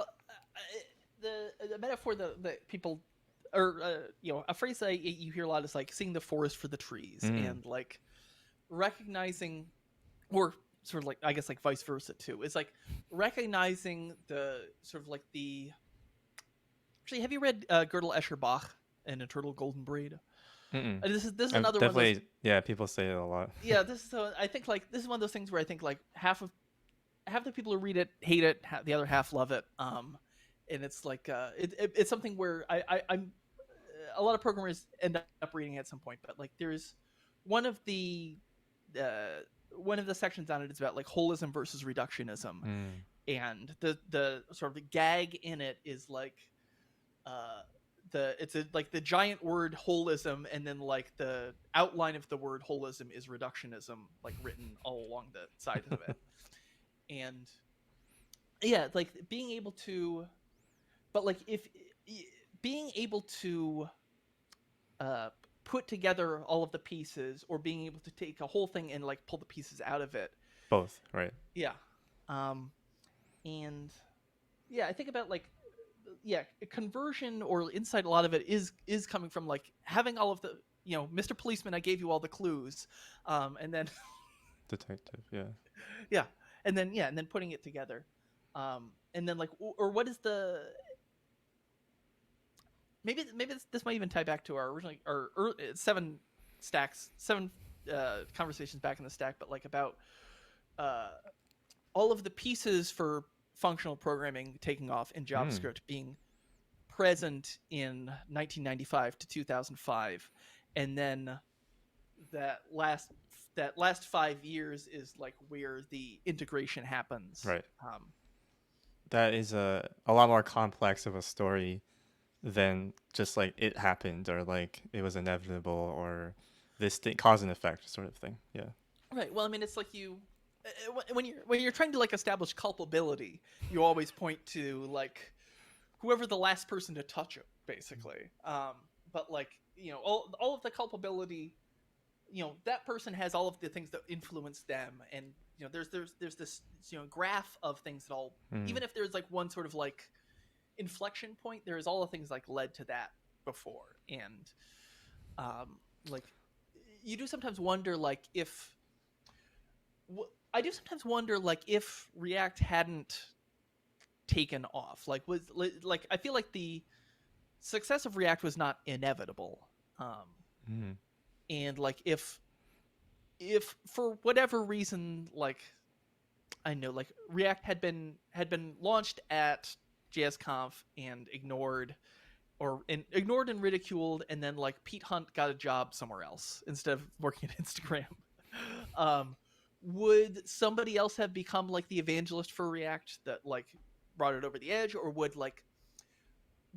the metaphor that people, or a phrase that you hear a lot is like seeing the forest for the trees, Mm. and like recognizing, or sort of like I guess like vice versa too. It's like recognizing the sort of like the. Actually, have you read Gödel Escher Bach and A Turtle Golden Braid? Mm-mm. This is I've another one of those. definitely, yeah, people say it a lot. Yeah, this is I think like this is one of those things where I think like half the people who read it hate it, the other half love it. And it's like it's something where I'm a lot of programmers end up reading it at some point, but like there's one of the uh, one of the sections on it is about like holism versus reductionism, Mm. and the sort of the gag in it is like uh like the giant word holism, and then like the outline of the word holism is reductionism, like written all along the sides of it. And yeah, like being able to, but like if being able to uh put together all of the pieces, or being able to take a whole thing and like pull the pieces out of it. Both, right? Yeah. um and yeah, I think about like, yeah, conversion or insight, a lot of it is coming from like having all of the, Mr. Policeman, I gave you all the clues. And then Detective, yeah. yeah, and then putting it together. And then like, or what is the, maybe this might even tie back to our originally our seven conversations back in the stack, but like about uh all of the pieces for functional programming taking off in Mm, JavaScript being present in 1995 to 2005, and then that last that last 5 years is like where the integration happens. right. That is a lot more complex of a story than just like it happened or like it was inevitable or this thing cause and effect sort of thing. Yeah. Right. Well, I mean, it's like when you're trying to like establish culpability, you always point to like whoever the last person to touch it, basically. But like, all of the culpability, that person has all of the things that influence them, and there's this graph of things that all, Mm, even if there's like one sort of like inflection point, there is all the things like led to that before. And like, you do sometimes wonder like if I do sometimes wonder like if React hadn't taken off, like was like, I feel like the success of React was not inevitable. um mm, and like if for whatever reason, like, I know like React had been launched at JSConf and ignored and ridiculed, and then like Pete Hunt got a job somewhere else instead of working at Instagram. um, would somebody else have become like the evangelist for React that like brought it over the edge, or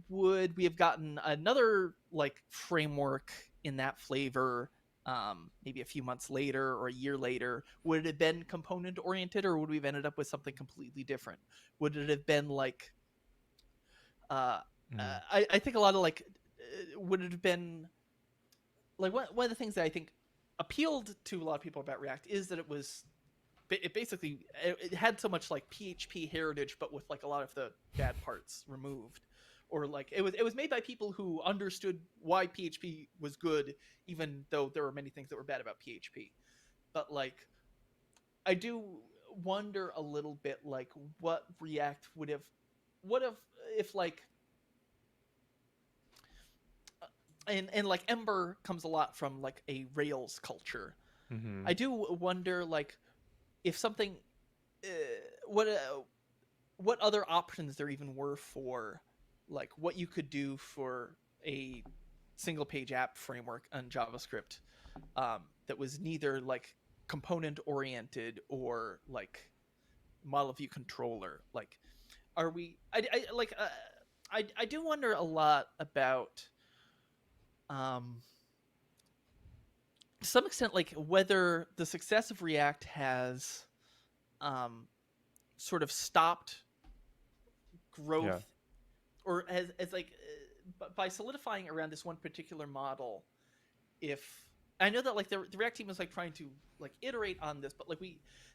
would we have gotten another like framework in that flavor, maybe a few months later or a year later? Would it have been component oriented, or would we have ended up with something completely different? Would it have been like, uh, mm. I think a lot of like, would it have been like, one of the things that I think appealed to a lot of people about React is that it basically it had so much like PHP heritage, but with like a lot of the bad parts removed, or like it was made by people who understood why PHP was good, even though there were many things that were bad about PHP. But like, I do wonder a little bit like what React would have if like, and like Ember comes a lot from like a Rails culture. Mm-hmm. I do wonder like if something, uh, what what other options there even were for like what you could do for a single page app framework on JavaScript, that was neither like component oriented or like model view controller. Like, are we? I do wonder a lot about, um, to some extent, like whether the success of React has, um, sort of stopped Yeah. growth, or as like, by solidifying around this one particular model. If I know that like the React team is like trying to like iterate on this, but like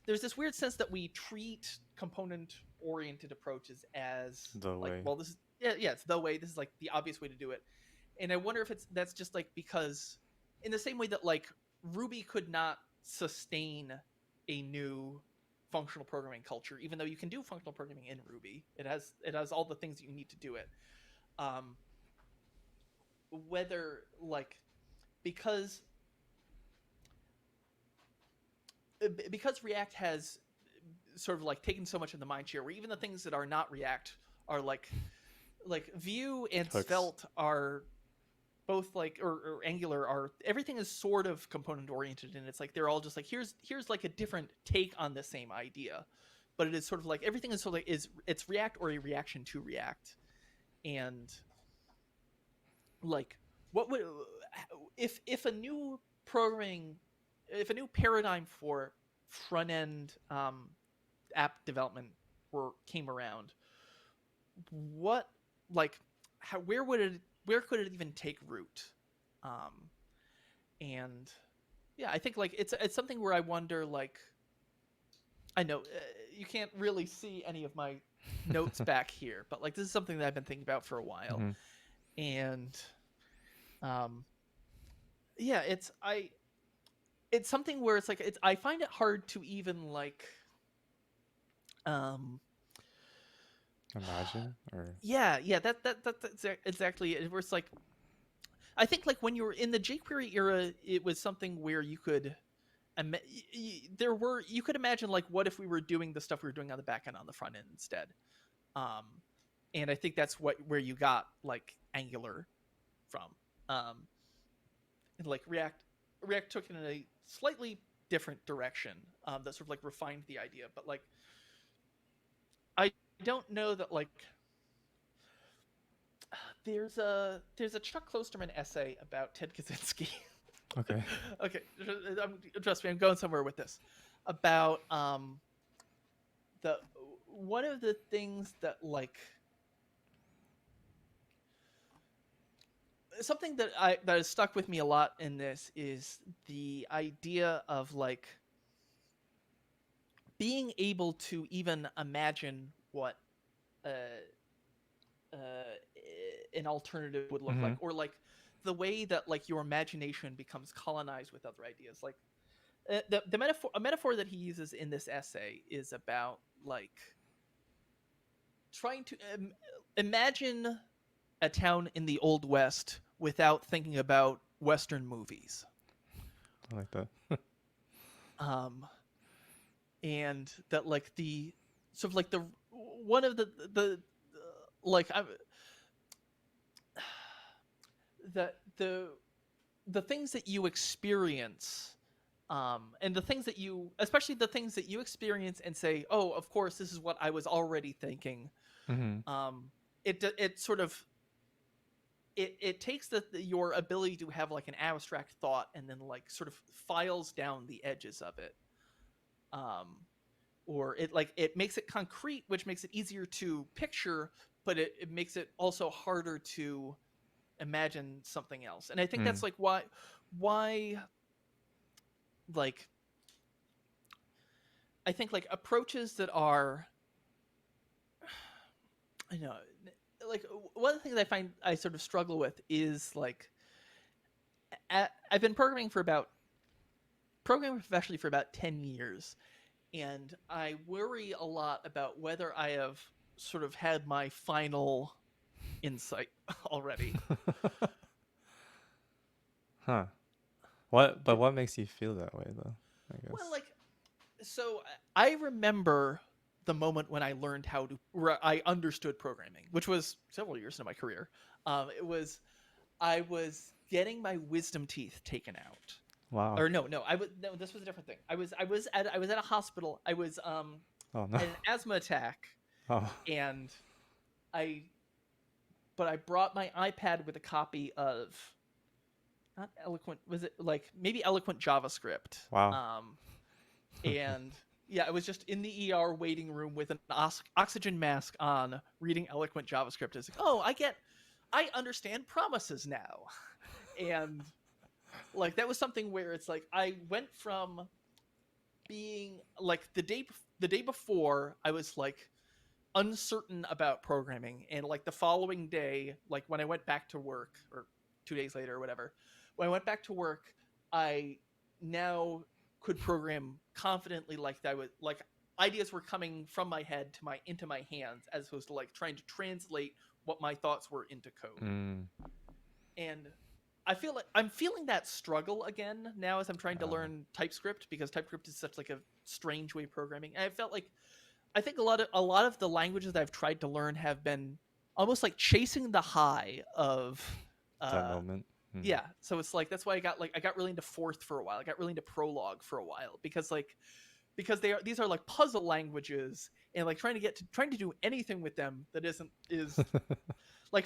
there's this weird sense that we treat component oriented approaches as The like, way. well, this is, yeah, it's the way, this is like the obvious way to do it. And I wonder if that's just like because, in the same way that like Ruby could not sustain a new functional programming culture, even though you can do functional programming in Ruby, it has all the things that you need to do it. um Whether like, because because React has sort of like taken so much of the mind share, where even the things that are not React are like Vue and Hooks. Svelte are both like, or Angular are, everything is sort of component oriented, and it's like they're all just like, here's like a different take on the same idea. but it is sort of like everything is sort of like it's React or a reaction to React, and like what would if a new programming if a new paradigm for front end app development came around, what like how where could it even take root, um and yeah, I think like it's something where I wonder, like, I know you can't really see any of my notes back here, but like this is something that I've been thinking about for a while, Hmm. and um yeah, it's something where it's like I find it hard to even like um Imagine or yeah, that's exactly it, where it's like I think like when you were in the jQuery era, it was something where you could you could imagine like what if we were doing the stuff we were doing on the back end on the front end instead, um and I think that's where you got like Angular from, um and like React took it in a slightly different direction, that sort of like refined the idea, but like I don't know that like there's a Chuck Klosterman essay about Ted Kaczynski. okay. Okay, trust me, I'm going somewhere with this, about the one of the things that like something that has stuck with me a lot in this is the idea of like being able to even imagine what uh, uh, an alternative would look like, Hmm. or like the way that like your imagination becomes colonized with other ideas. Like the metaphor, a metaphor that he uses in this essay is about like trying to imagine a town in the Old West without thinking about Western movies. I like that. Um, and that like the sort of like the one of the like I the things that you experience, and the things that you, especially the things that you experience and say, oh, of course this is what I was already thinking, Hmm. um it sort of it takes your ability to have like an abstract thought and then like sort of files down the edges of it, um or it makes it concrete, which makes it easier to picture, but it makes it also harder to imagine something else. And I think that's Mm. like why like I think like approaches that are, I know, like one of the things I find I sort of struggle with is like I've been programming professionally for about 10 years, and I worry a lot about whether I have sort of had my final insight already. Huh. What? But what makes you feel that way, though? I Well, guess. like, so I remember the moment when I learned where I understood programming, which was several years into my career. It was I was getting my wisdom teeth taken out, Wow. or no, no, this was a different thing. I was at a hospital. I was Oh no. had an asthma attack, Oh. and I but I brought my iPad with a copy of, not Eloquent, was it like maybe Eloquent JavaScript, Wow. um and yeah, I was just in the ER waiting room with an oxygen mask on, reading Eloquent JavaScript. It's like, oh, I understand promises now, and like that was something where it's like I went from being like the day before I was like uncertain about programming, and like the following day, like when I went back to work, or 2 days later or whatever, when I went back to work, I now could program confidently, like that was like ideas were coming from my head to my into my hands, as opposed to like trying to translate what my thoughts were into code. Mm. And I feel like I'm feeling that struggle again now as I'm trying to learn TypeScript, because TypeScript is such like a strange way of programming. And I felt like I think a lot of the languages that I've tried to learn have been almost like chasing the high of That uh moment. Mm. yeah. So it's like that's why I got really into Forth for a while. I got really into Prolog for a while, because like because these are like puzzle languages, and like trying to do anything with them that isn't is like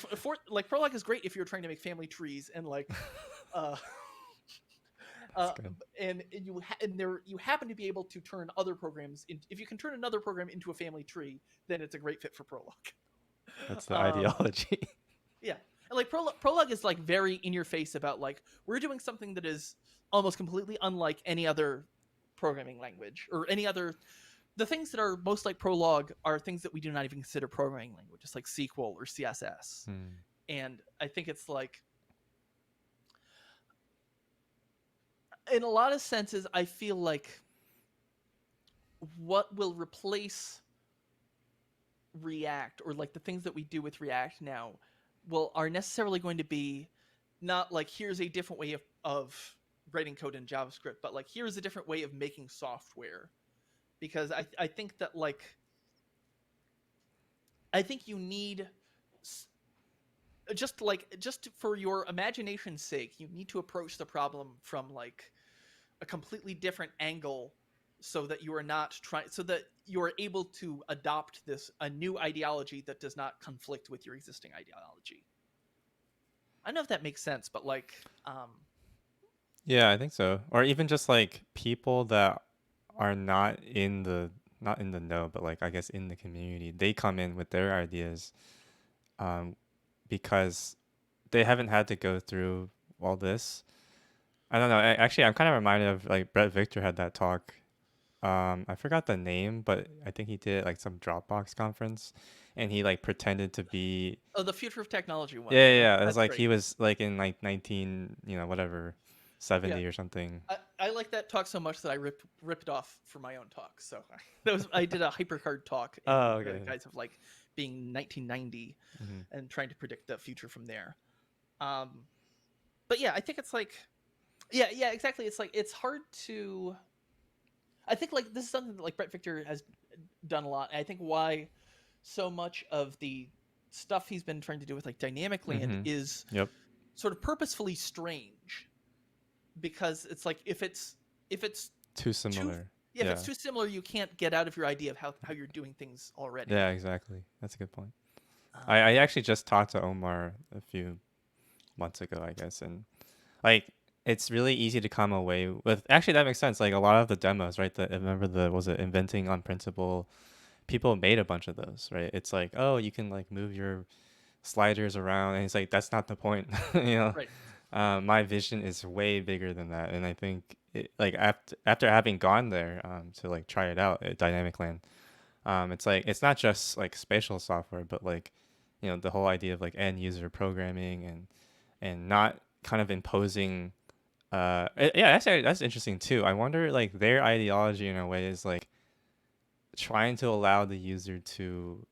like Prolog is great if you're trying to make family trees and like uh That's uh good. and there you happen to be able to turn other programs in. If you can turn another program into a family tree, then it's a great fit for Prolog. That's the um ideology. yeah, and like Prolog is like very in your face about like we're doing something that is almost completely unlike any other programming language or any other. The things that are most like Prolog are things that we do not even consider programming languages, like SQL or CSS. Hmm. And I think it's like, in a lot of senses, I feel like what will replace React, or like the things that we do with React now, are necessarily going to be not like here's a different way of writing code in JavaScript, but like here's a different way of making software. Because I think that like I think you need just for your imagination's sake, you need to approach the problem from like a completely different angle, so that you are not trying, so that you are able to adopt a new ideology that does not conflict with your existing ideology. I don't know if that makes sense, but like Yeah, I think so. Or even just like people that are not in the know, but like I guess in the community, they come in with their ideas, um, because they haven't had to go through all this. I don't know. Actually, I'm kind of reminded of like Brett Victor had that talk. I forgot the name, but I think he did like some Dropbox conference, and he like pretended to be. oh, the future of technology one. Yeah, yeah, Yeah, yeah. It was that's like great. he was like in like 19, whatever, Yeah, 70 or something. I like that talk so much that I ripped it off for my own talk. So I did a hypercard talk in Oh, the okay. guise of like being 1990 Hmm. and trying to predict the future from there. Um, but yeah, I think it's like yeah, exactly. It's like it's hard to. I think like this is something that like Brett Victor has done a lot. And I think why so much of the stuff he's been trying to do with like dynamic land Hmm. is Yep. sort of purposefully strange, because it's like if it's Too too similar. yeah, if it's Yeah. too similar, you can't get out of your idea of how you're doing things already. Yeah, exactly. That's a good point. I Um, actually just talked to Omar a few months ago, I guess, and like it's really easy to come away with. Actually, that makes sense. Like a lot of the demos, right? The remember the was it inventing on principle? People made a bunch of those, right? It's like, oh, you can like move your sliders around, and it's like that's not the point, you know. right. My vision is way bigger than that, and I think like after having gone there to like try it out at Dynamic Land, it's like it's not just like spatial software, but like the whole idea of like end user programming and not kind of imposing. Yeah, that's interesting too. I wonder like their ideology in a way is like trying to allow the user to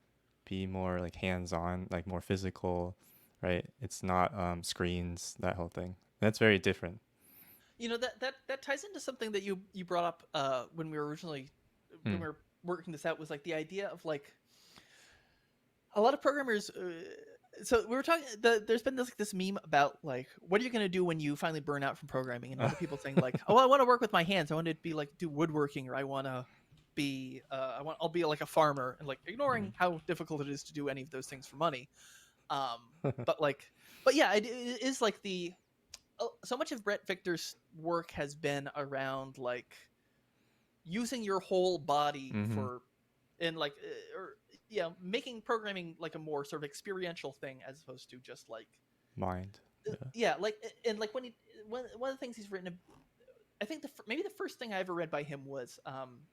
be more like hands-on, like more physical, right? It's not screens, that whole thing. That's very different. That ties into something that you brought up when we were originally when Hmm. we were working this out, was like the idea of like a lot of programmers. So we were talking. There's been this meme about like, what are you going to do when you finally burn out from programming? And a lot of people saying like, oh, I want to work with my hands. I want to be like do woodworking, or I want to be. I'll be like a farmer, and like ignoring how difficult it is to do any of those things for money. Um, but like, but yeah, it is like so much of Brett Victor's work has been around like using your whole body Mm-hmm. for and like or yeah, making programming like a more sort of experiential thing, as opposed to just like Mind. Yeah. yeah, like and like one of the things he's written, I think maybe the first thing I ever read by him was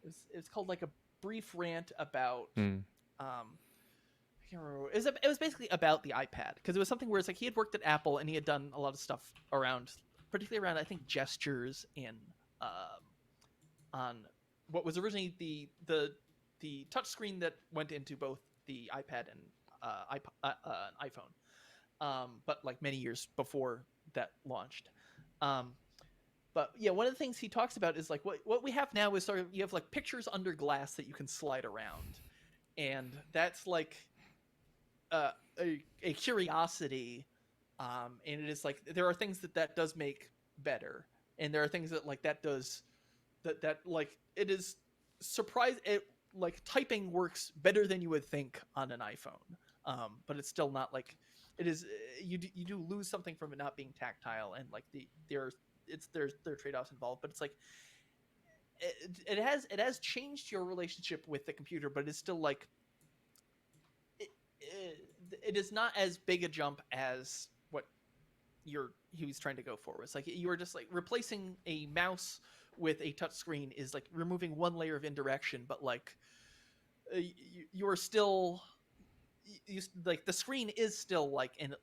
it was called like a brief rant about Mm. um I can't remember. It was basically about the iPad, because it was something where it's like he had worked at Apple and he had done a lot of stuff around, particularly around I think gestures in um, on what was originally the touch screen that went into both the iPad and an iPhone, but like many years before that launched. Um, but yeah, one of the things he talks about is like what we have now is sort of you have like pictures under glass that you can slide around, and that's like a curiosity, and it is like there are things that does make better, and there are things that like that does that like it is. surprise it like typing works better than you would think on an iPhone. But it's still not like it is. You do lose something from it not being tactile, and like there are trade offs involved. But it's like it has changed your relationship with the computer, but it's still like it, it is not as big a jump as what he was trying to go for. It's like you were just like replacing a mouse with a touch screen is like removing one layer of indirection, but like you are still like the screen is still like an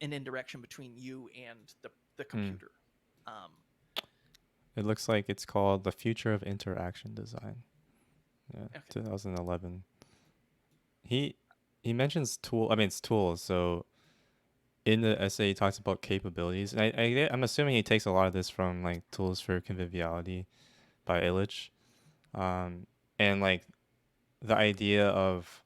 indirection between you and the Hmm. computer. Um, It looks like it's called The Future of Interaction Design. Yeah, okay. 2011. He he mentions tool. I mean, it's tools. So in the essay, he talks about capabilities, and I'm assuming he takes a lot of this from like Tools for Conviviality by Illich. And like the idea of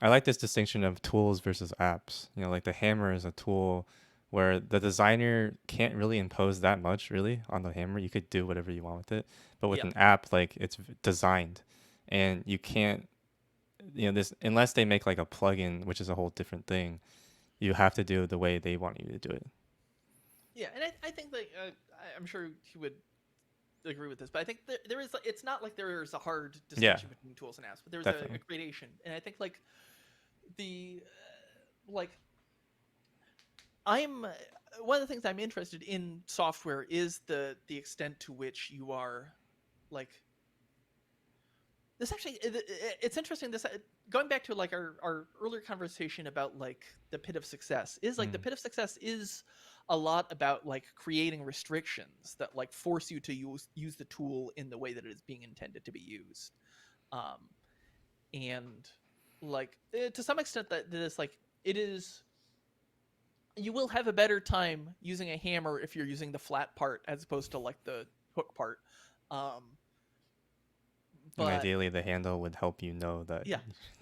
I like this distinction of tools versus apps. You know, like the hammer is a tool where the designer can't really impose that much really on the hammer. You could do whatever you want with it. But with Yeah. an app, like it's designed and you can't, you know, this unless they make like a plugin, which is a whole different thing, you have to do it the way they want you to do it. Yeah, and I think like I'm sure he would agree with this, but I think there is it's not like there's a hard Yeah, distinction between tools and apps, but there's a definitely. gradation, and I think like the like I'm one of the things I'm interested in software is the extent to which you are like this actually it's interesting this going back to like our earlier conversation about like the pit of success is like the Mm. pit of success is a lot about like creating restrictions that like force you to use the tool in the way that it is being intended to be used. um and like to some extent that is like it is you will have a better time using a hammer if you're using the flat part as opposed to like the hook part. um And but ideally, the handle would help you know that yeah,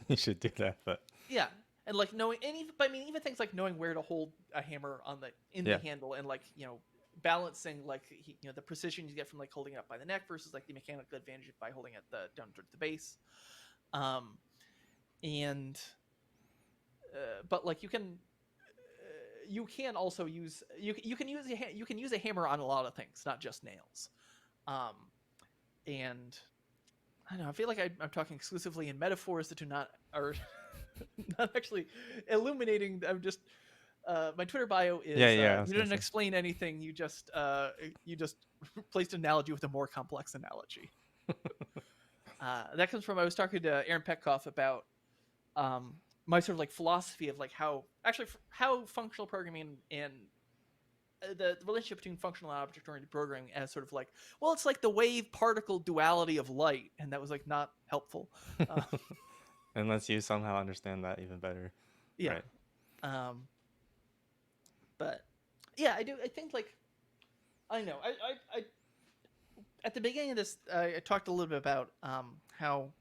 you should do that. But yeah, and like knowing, and even, I mean, even things like knowing where to hold a hammer on the in the yeah, handle, and like balancing like the precision you get from like holding it up by the neck versus like the mechanical advantage by holding it down towards the base. Um, and but like you can also use you can use you can use a hammer on a lot of things, not just nails. Um, and I don't know. I feel like I'm talking exclusively in metaphors that do not are not actually illuminating. I'm just my Twitter bio yeah, is yeah. I was you gonna didn't say. explain anything. You just replaced an analogy with a more complex analogy. That comes from I was talking to Aaron Petkoff about um, my sort of like philosophy of like how functional programming and the relationship between functional and object oriented programming as sort of like well it's like the wave particle duality of light, and that was like not helpful. Uh, Unless you somehow understand that even better, yeah. right? Um, but yeah, I think like I know I at the beginning of this I talked a little bit about how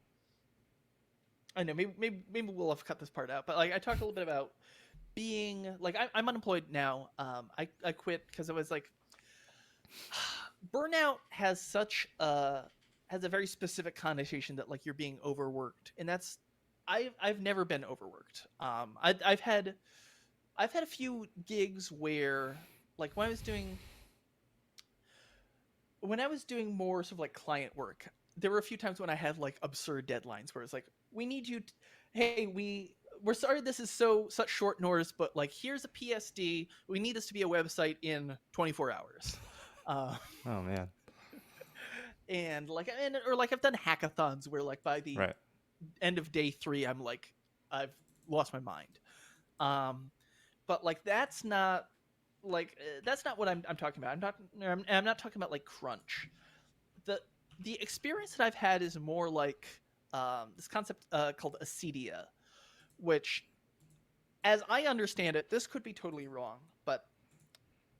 I know maybe we'll have to cut this part out, but like I talked a little bit about being like I'm unemployed now. I quit because I was like burnout has a very specific connotation that like you're being overworked, and that's I've never been overworked. I've had a few gigs where like when I was doing more sort of like client work, there were a few times when I had like absurd deadlines where it's like, we need you. Hey, we're sorry this is such short notice, but like here's a PSD. We need this to be a website in 24 hours. Uh, Oh man, and like or like I've done hackathons where like by the right. end of day 3, I'm like I've lost my mind. Um, but like that's not what I'm talking about. I'm not talking about like crunch. the The experience that I've had is more like this concept called acedia, which, as I understand it, this could be totally wrong, but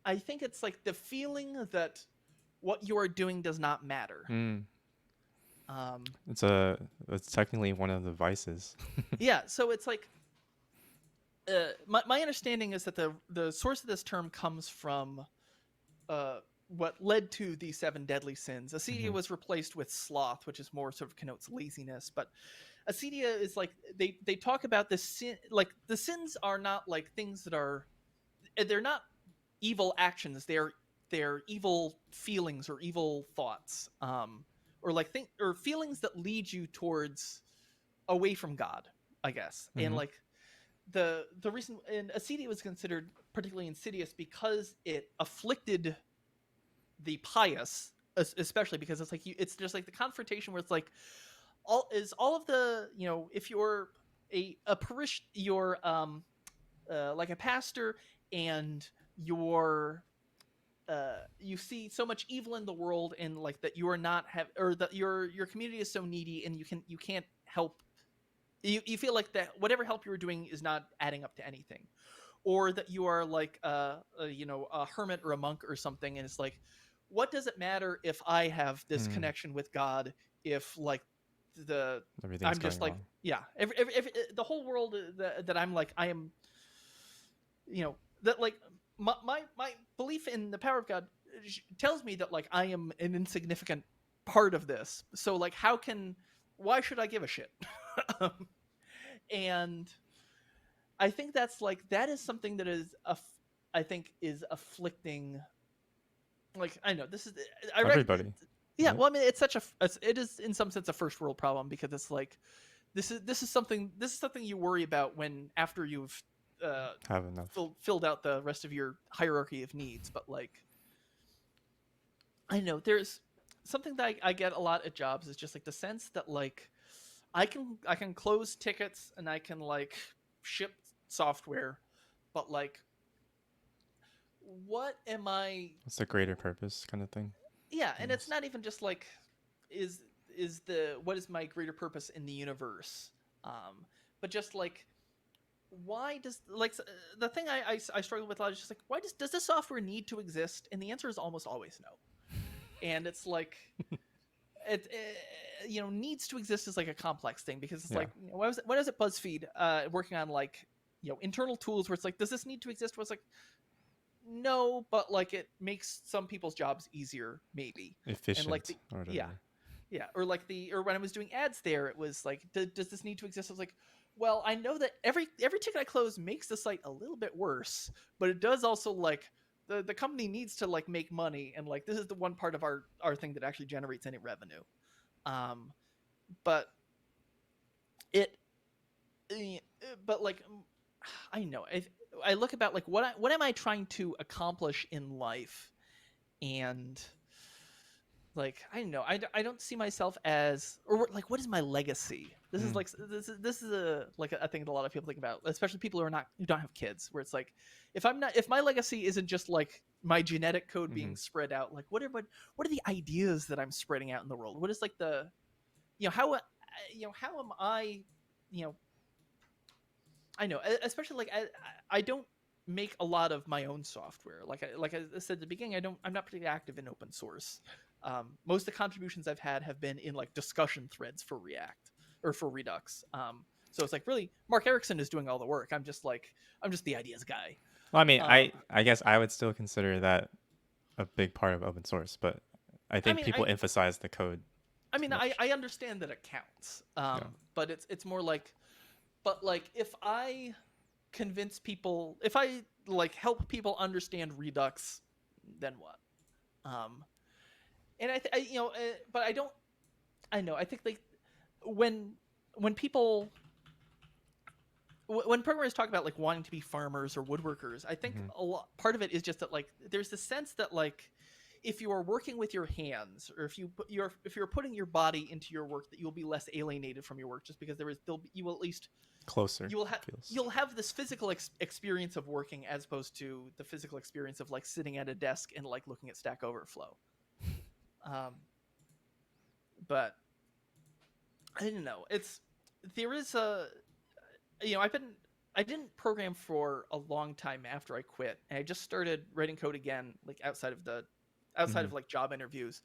I think it's like the feeling that what you are doing does not matter. Mm. Um, It's a it's technically one of the vices. yeah, so it's like my understanding is that the source of this term comes from what led to the 7 deadly sins. Acedia Hmm. was replaced with sloth, which is more sort of connotes laziness. But Acedia is like they talk about the sin, like the sins are not like things that are, they're not evil actions. They're evil feelings or evil thoughts, or like or feelings that lead you towards away from God, I guess. And Hmm. like the reason, and Acedia was considered particularly insidious because it afflicted the pious, especially because it's like it's just like the confrontation where it's like all of the, if you're a parish, you're like a pastor, and you're you see so much evil in the world, and like that you are not have, or that your community is so needy, and you can't help, you feel like that whatever help you were doing is not adding up to anything, or that you are like a hermit or a monk or something, and it's like, what does it matter if I have this Mm. connection with God, if like the Everything's I'm going just like, wrong. yeah, every the whole world that I'm like, I am, that like my belief in the power of God tells me that like I am an insignificant part of this, so like why should I give a shit? Um, and I think that is something that is I think is afflicting. Like, I know this is, I reckon, Everybody, yeah. right? Well, I mean, it is in some sense a first world problem, because it's like this is something you worry about when after you've uh, Have enough. filled out the rest of your hierarchy of needs. But like, I know there's something that I get a lot at jobs is just like the sense that like I can close tickets and I can like ship software, but like, what am I? It's a greater purpose kind of thing. Yeah, and it's Almost. not even just like, is the what is my greater purpose in the universe, but just like, why does like the thing I struggle with a lot is just like, why does this software need to exist? And the answer is almost always no. And it's like, it needs to exist is like a complex thing, because it's Yeah. like, when I was at BuzzFeed working on like, internal tools where it's like, does this need to exist? Where it's like, no, but like it makes some people's jobs easier, maybe. And like Efficient the or yeah, whatever. yeah, or when I was doing ads there, it was like, does this need to exist? I was like, well, I know that every ticket I close makes the site a little bit worse, but it does also like, the company needs to like make money, and like this is the one part of our thing that actually generates any revenue. Um, but it, eh, but like, I know, I look about like what am I trying to accomplish in life, and like, I don't know, I don't see myself as, or like, what is my legacy? This is Mm. like, this is a like a thing that a lot of people think about, especially people who don't have kids, where it's like, if my legacy isn't just like my genetic code Hmm. being spread out, like what are the ideas that I'm spreading out in the world? What is like the, how am I, you know I know, especially like, I don't make a lot of my own software. Like I said at the beginning, I'm not particularly active in open source. Most of the contributions I've had have been in like discussion threads for React or for Redux. So it's like, really, Mark Erickson is doing all the work. I'm just the ideas guy. Well, I mean, Um, I guess I would still consider that a big part of open source, but I I think mean, people emphasize the code I too mean, much. I understand that it counts. Yeah. But it's more like, but like, if I convince people, if I like help people understand Redux, then what? Um, and but I don't. I know. I think like, when people, when programmers talk about like wanting to be farmers or woodworkers, I think Hmm. a lot part of it is just that like, there's the sense that like, if you are working with your hands, or if you're putting your body into your work, that you'll be less alienated from your work, just because you will at least, Closer you will have feels. you'll have this physical experience of working, as opposed to the physical experience of like sitting at a desk and like looking at Stack Overflow. um but I don't know, there is a, I didn't program for a long time after I quit, and I just started writing code again, like outside Hmm. of like job interviews.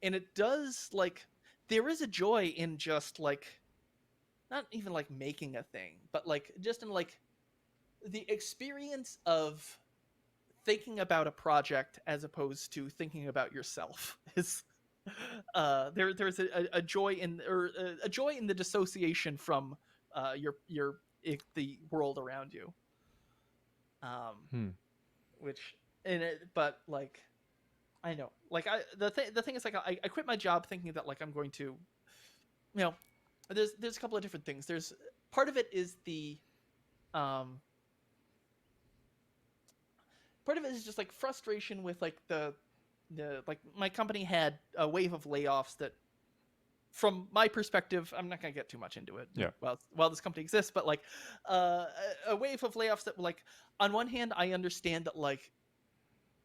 And it does like, there is a joy in just like, not even like making a thing, but like just in like the experience of thinking about a project as opposed to thinking about yourself is there's a joy in or a joy in the dissociation from the world around you, um Hmm. which in it but like I know like the thing is like I quit my job thinking that like I'm going to you know there's a couple of different things. There's part of it is the um part of it is just like frustration with like the like my company had a wave of layoffs that from my perspective, I'm not going to get too much into it Yeah. while this company exists, but like uh, a wave of layoffs that like on one hand I understand that like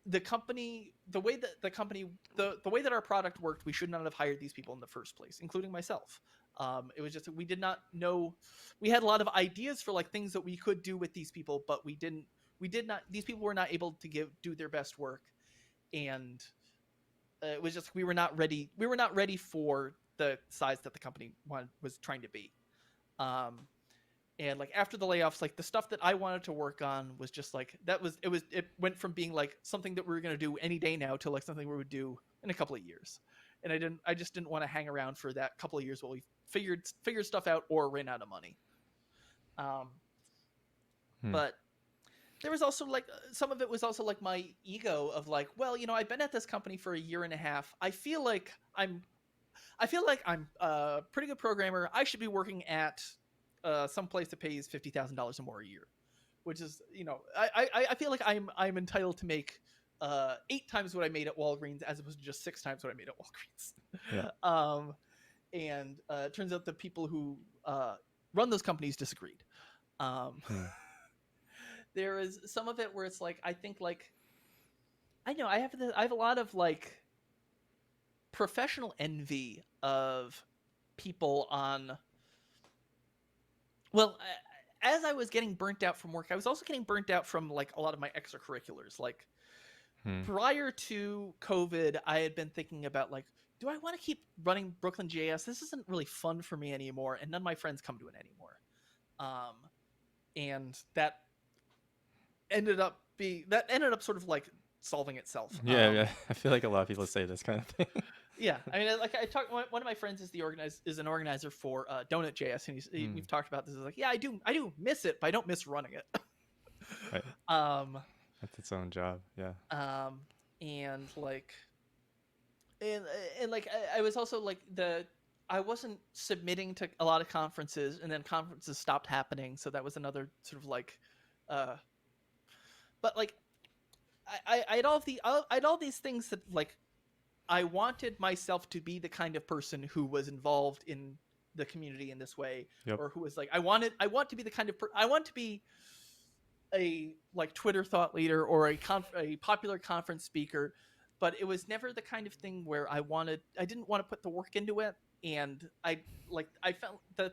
the company the way that the company the way that our product worked, we should not have hired these people in the first place, including myself. It was just we did not know. We had a lot of ideas for like things that we could do with these people, but we did not these people were not able to do their best work, and it was just we were not ready for the size that the company was trying to be. um and like after the layoffs, like the stuff that I wanted to work on was just like it went from being like something that we were going to do any day now to like something we would do in a couple of years. And I just didn't want to hang around for that couple of years while we figured stuff out or ran out of money. um Hmm. but there was also like some of it was also like my ego of like, well, I've been at this company for a year and a half. I feel like I'm a pretty good programmer. I should be working at some place that pays $50,000 or more a year, which is, I feel like I'm entitled to make 8 times what I made at Walgreens as opposed to just 6 times what I made at Yeah. Walgreens. And it turns out the people who run those companies disagreed. Um, Hmm. there is some of it where it's like I think like I know I have a lot of like professional envy of people on well as I was getting burnt out from work, I was also getting burnt out from like a lot of my extracurriculars. Like Hmm. prior to COVID, I had been thinking about like, do I want to keep running Brooklyn JS? This isn't really fun for me anymore, and none of my friends come to it anymore. um and that ended up sort of like solving itself. Yeah, yeah. I feel like a lot of people say this kind of thing. Yeah, I mean, like I talked. One of my friends is an organizer for Donut JS, and Hmm. we've talked about this. He's like, yeah, I do miss it, but I don't miss running it. Right. um, That's its own job. Yeah. um, and like, and and like I was also like I wasn't submitting to a lot of conferences, and then conferences stopped happening, so that was another sort of like, uh, but like I had I had all these things that like I wanted myself to be the kind of person who was involved in the community in this way, Yep. or who was like, I want to be the kind of I want to be a like Twitter thought leader or a popular conference speaker, but it was never the kind of thing where I didn't want to put the work into it, and I felt that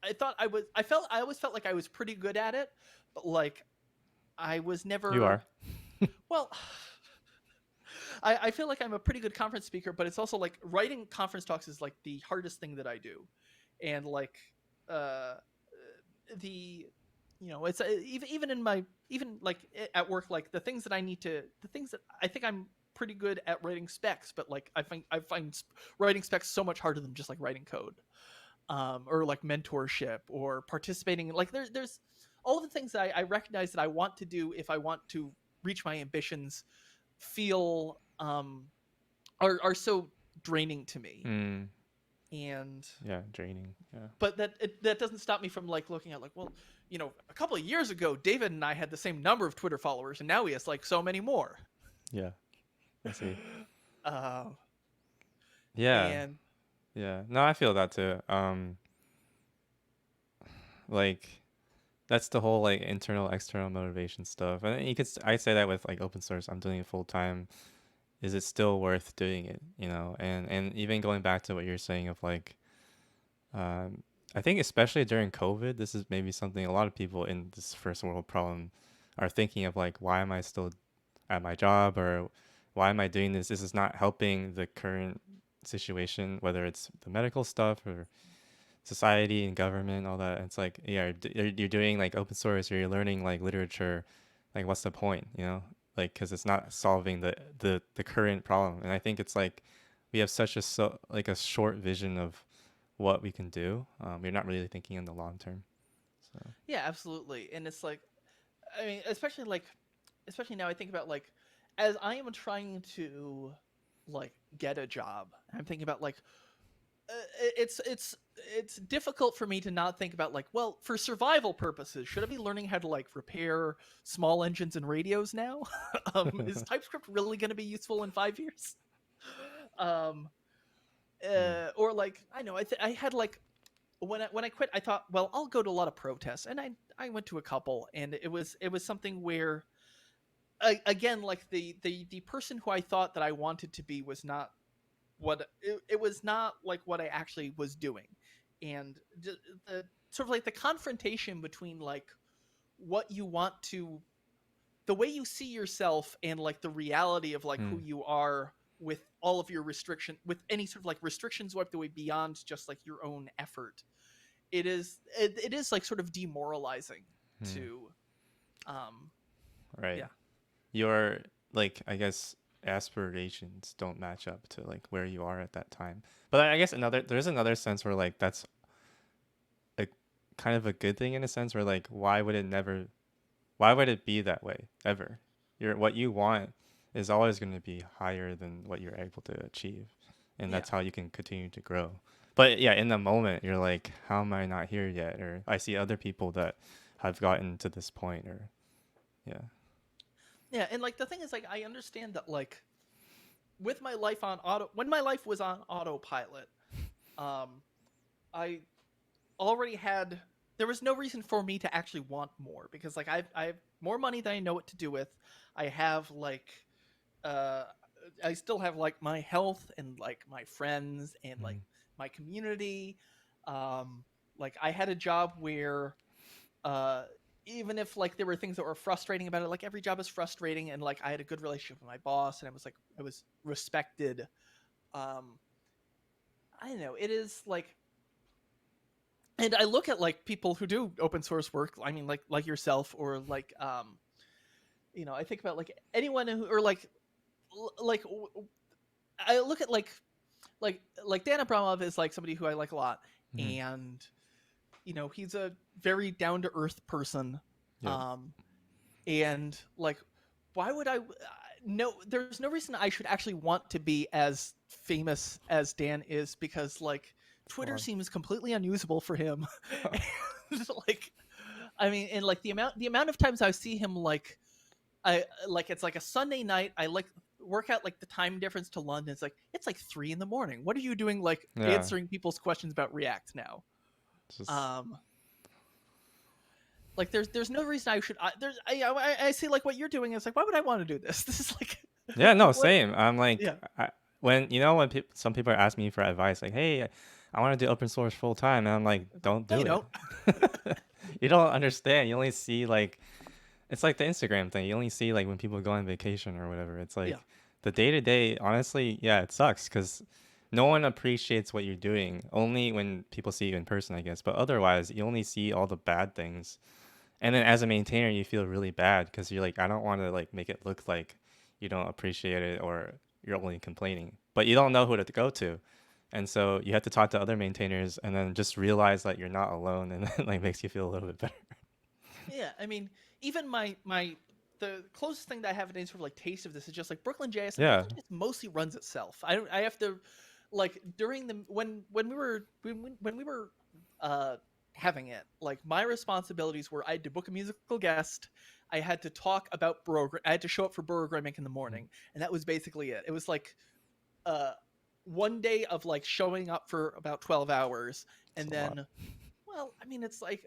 I always felt like I was pretty good at it, but like I was You never are. well. I feel like I'm a pretty good conference speaker, but it's also like writing conference talks is like the hardest thing that I do, and like uh, the it's even in my even like at work, like the things that I think I'm pretty good at writing specs, but like I find writing specs so much harder than just like writing code, or like mentorship or participating. Like there's all the things that I recognize that I want to do if I want to reach my ambitions feel are so draining to me. Hmm. And Yeah. Draining. Yeah. but that doesn't stop me from like looking at like, well, a couple of years ago David and I had the same number of Twitter followers, and now he has like so many more. Yeah. I see. uh, Yeah. and Yeah. No, I feel that too. Like that's the whole like internal external motivation stuff. And I say that with like open source. I'm doing it full time. Is it still worth doing it? And even going back to what you're saying of like, um, I think especially during COVID, this is maybe something a lot of people in this first world problem are thinking of, like, why am I still at my job, or why am I doing this? This is not helping the current situation, whether it's the medical stuff or society and government, all that. It's like, yeah, you're doing like open source, or you're learning like literature. Like, what's the point? like because it's not solving the current problem. And I think it's like we have such a like a short vision of what we can do. We're not really thinking in the long term. So Yeah, absolutely. And it's like, I mean, especially now I think about like, as I am trying to like get a job, I'm thinking about like, it's difficult for me to not think about like, well, for survival purposes, should I be learning how to like repair small engines and radios now? Is TypeScript really going to be useful in 5 years? Um, mm, or like, I know I had like when I quit, I thought, well, I'll go to a lot of protests, and I went to a couple, and it was something where again, like the person who I thought that I wanted to be was not it was not like what I actually was doing, and the sort of like the confrontation between like what you want to the way you see yourself and like the reality of like who mm, you are with all of your restriction with any sort of like restrictions wiped away beyond just like your own effort. It is like sort of demoralizing mm. to um Right. yeah. Your like I guess aspirations don't match up to like where you are at that time. But I guess there's another sense where like that's a kind of a good thing in a sense where like why would it be that way ever? What you want is always going to be higher than what you're able to achieve, and Yeah. that's how you can continue to grow. But yeah, in the moment you're like, how am I not here yet? Or I see other people that have gotten to this point, or yeah. Yeah, and like the thing is like I understand that like with my life on auto when my life was on autopilot, um I already had there was no reason for me to actually want more because like I have more money than I know what to do with. I have like uh I still have like my health and like my friends and like Mm, my community. Um like I had a job where uh even if like there were things that were frustrating about it, like every job is frustrating, and like I had a good relationship with my boss and I was respected. Um I don't know, it is like, and I look at like people who do open source work. I mean, like yourself, or like I think about like anyone who, or like I look at like Dan Abramov is like somebody who I like a lot, mm, and he's a very down to earth person, yep. um, and like why would I? No, there's no reason I should actually want to be as famous as Dan is because like Twitter Flawed. seems completely unusable for him. And, like, I mean, and like the amount of times I see him I like it's like a Sunday night. I like work out like the time difference to London. It's like 3 in the morning. What are you doing? Like Yeah. answering people's questions about React now? Just Um, like there's no reason I should. I see like what you're doing is like why would I want to do this? This is like yeah. No, what? same. I'm like, Yeah. when when some people are asking me for advice, like, hey, I want to do open source full time, and I'm like, don't No, do you it. don't. You don't understand. You only see like it's like the Instagram thing. You only see like when people go on vacation or whatever. It's Yeah. like the day to day. Honestly, yeah, it sucks because no one appreciates what you're doing. Only when people see you in person, I guess. But otherwise, you only see all the bad things. And then as a maintainer, you feel really bad because you're like, I don't want to like make it look like you don't appreciate it or you're only complaining. But you don't know who to go to. And so you have to talk to other maintainers and then just realize that you're not alone, and then like makes you feel a little bit better. Yeah. I mean, even my the closest thing that I have any sort of like taste of this is just like Brooklyn JS, and Yeah. Brooklyn JS mostly runs itself. I don't. I have to like during the when we were uh having it, like my responsibilities were I had to book a musical guest, I had to talk about I had to show up for programming in the Mhm. morning, and that was basically it. It was like uh one day of like showing up for about 12 hours, It's and a lot. then, well, I mean, it's like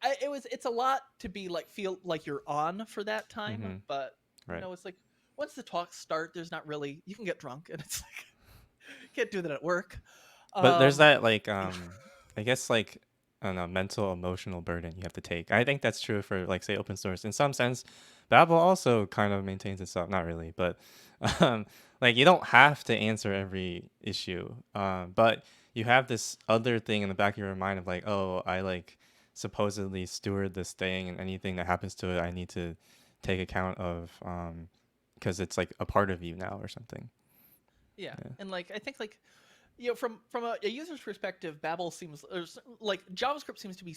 it's a lot to be like feel like you're on for that time, Hmm. but Right. it's like once the talks start, there's not really, you can get drunk, and it's like can't do that at work. But there's Um, that like I guess like I don't know, mental emotional burden you have to take. I think that's true for like say open source in some sense. Babel also kind of maintains itself, not really, but um like you don't have to answer every issue. But you have this other thing in the back of your mind of like, oh, I like supposedly steward this thing, and anything that happens to it I need to take account of because it's like a part of you now or something. Yeah, Yeah, and like I think like from a user's perspective, Babel seems like JavaScript seems to be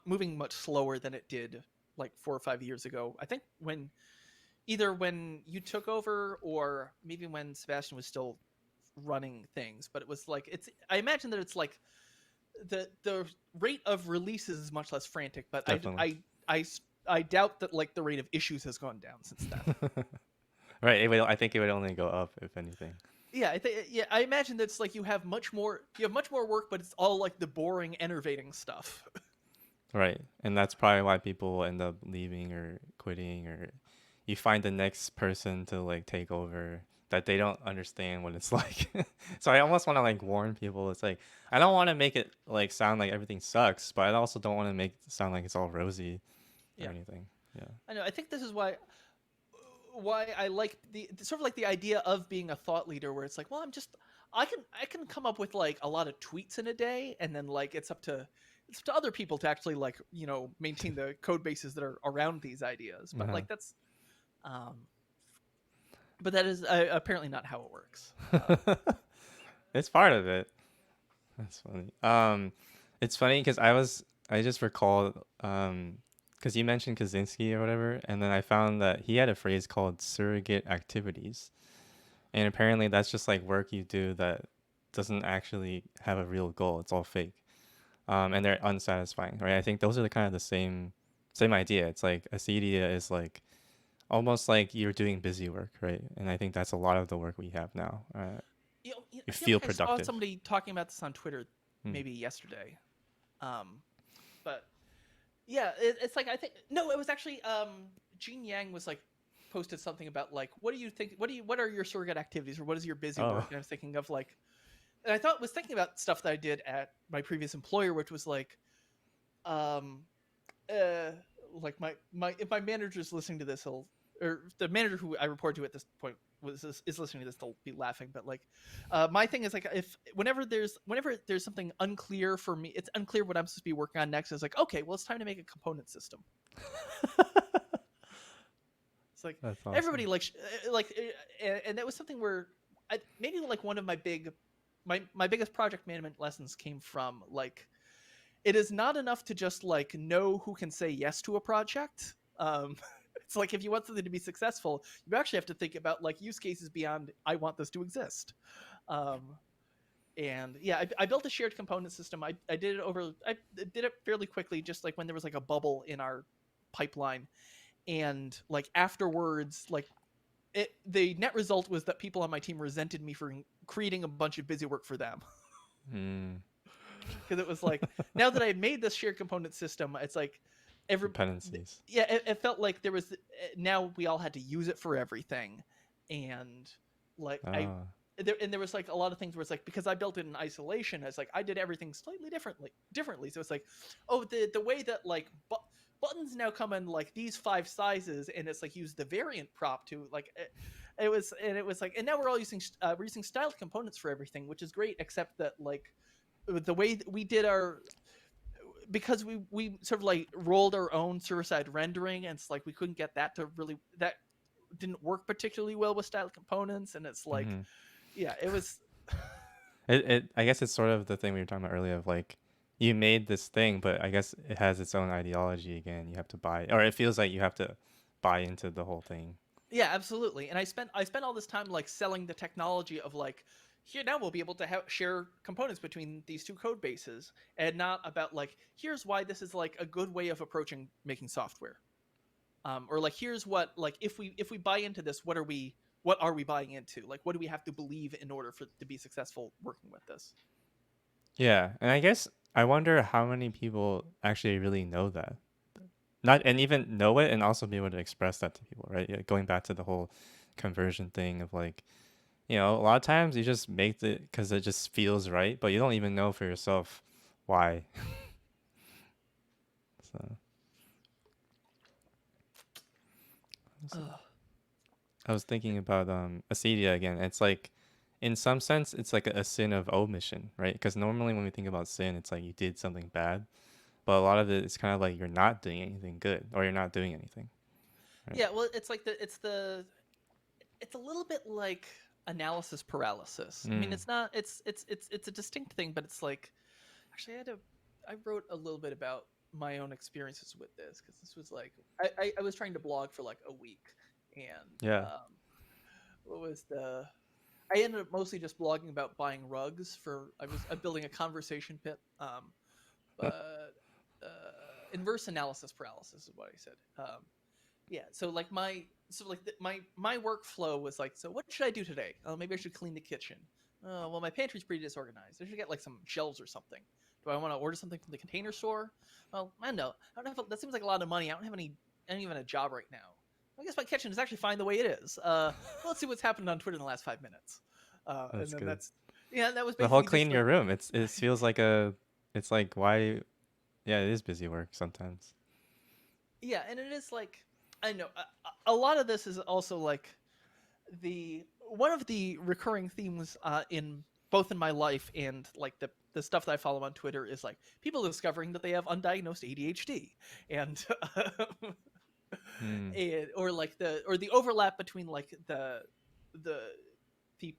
moving much slower than it did like 4 or 5 years ago. I think when either when you took over or maybe when Sebastian was still running things, but it was like it's. I imagine that it's like the rate of releases is much less frantic, but definitely. I doubt that like the rate of issues has gone down since then. Right. I think it would only go up if anything. Yeah, I think yeah, I imagine that's like you have much more work, but it's all like the boring, enervating stuff. Right. And that's probably why people end up leaving or quitting, or you find the next person to like take over that they don't understand what it's like. So I almost want to like warn people. It's like I don't want to make it like sound like everything sucks, but I also don't want to make it sound like it's all rosy or Yeah, anything. Yeah. I know. I think this is why I like the sort of like the idea of being a thought leader, where it's like, well, I can come up with like a lot of tweets in a day, and then like it's up to other people to actually like maintain the code bases that are around these ideas. But Uh-huh. like um, but that is apparently not how it works. It's part of it. That's funny. It's funny because I just recalled because you mentioned Kaczynski or whatever, and then I found that he had a phrase called surrogate activities, and apparently that's just like work you do that doesn't actually have a real goal. It's all fake, and they're unsatisfying, right? I think those are the kind of the same idea. It's like Acedia is like almost like you're doing busy work, right? And I think that's a lot of the work we have now. You I feel feel like I saw productive. somebody talking about this on Twitter Hmm. maybe yesterday. Um, but yeah, it's like I think no, it was actually Gene Yang was like posted something about like what do you think what are your surrogate activities or what is your busy work, Oh. and I was thinking of like and I thought was thinking about stuff that I did at my previous employer, which was um uh like my if my manager's listening to this, he'll or the manager who I report to at this point is listening to this, they'll be laughing. But like, my thing is like if whenever there's something unclear for me, it's unclear what I'm supposed to be working on next. It's like okay, well it's time to make a component system. It's like That's awesome. everybody and that was something where maybe like one of my biggest project management lessons came from like it is not enough to just like know who can say yes to a project. It's like if you want something to be successful, you actually have to think about like use cases beyond I want this to exist. Um, and yeah, I built a shared component system. I did it fairly quickly, just like when there was like a bubble in our pipeline, and like afterwards, like the net result was that people on my team resented me for creating a bunch of busy work for them. Mm. Because it was like now that I had made this shared component system, it's like every Dependencies. yeah, it felt like there was now we all had to use it for everything, and like Oh. there was like a lot of things where it's like because I built it in isolation, it's like I did everything slightly differently. So it's like oh the way that like buttons now come in like these 5 sizes, and it's like use the variant prop to like it was like and now we're using styled components for everything, which is great, except that like the way that we did our because we sort of like rolled our own server-side rendering, and it's like we couldn't get that didn't work particularly well with styled components, and it's like Hmm. yeah it was It I guess it's sort of the thing we were talking about earlier of like you made this thing, but I guess it has its own ideology again. You have to buy, or it feels like you have to buy into the whole thing. yeah, absolutely. And I spent all this time like selling the technology of like here now we'll be able to share components between these two code bases, and not about like here's why this is like a good way of approaching making software. Or like here's what like if we buy into this, what are we buying into? Like what do we have to believe in order for to be successful working with this? Yeah, and I guess I wonder how many people actually really know that. Not and even know it and also be able to express that to people, right? Yeah, going back to the whole conversion thing of like, a lot of times you just make it because it just feels right, but you don't even know for yourself why. So Ugh. I was thinking about acedia again. It's like, in some sense, it's like a sin of omission, right? Because normally when we think about sin, it's like you did something bad, but a lot of it is kind of like you're not doing anything good or you're not doing anything. right? Yeah, well, it's a little bit like analysis paralysis. I mean, Mm. it's a distinct thing, but it's like actually I wrote a little bit about my own experiences with this because this was like I was trying to blog for like a week, and Yeah. what was the I ended up mostly just blogging about buying rugs for I'm building a conversation pit, but inverse analysis paralysis is what I said. Yeah, so like my workflow was like, so what should I do today? Oh, maybe I should clean the kitchen. Oh, well, my pantry's pretty disorganized. I should get like some shelves or something. Do I want to order something from the Container Store? Well, I don't know. I don't have. That seems like a lot of money. I don't have any. I don't even have a job right now. I guess my kitchen is actually fine the way it is. Let's see what's happened on Twitter in the last 5 minutes. And That's then good. that's yeah. That was The whole basically just clean like your room. It feels like a. It's like why. Yeah, it is busy work sometimes. yeah, and it is like I know a lot of this is also like the one of the recurring themes in both in my life and like the stuff that I follow on Twitter is like people discovering that they have undiagnosed ADHD and, Mm. or like the overlap between like the the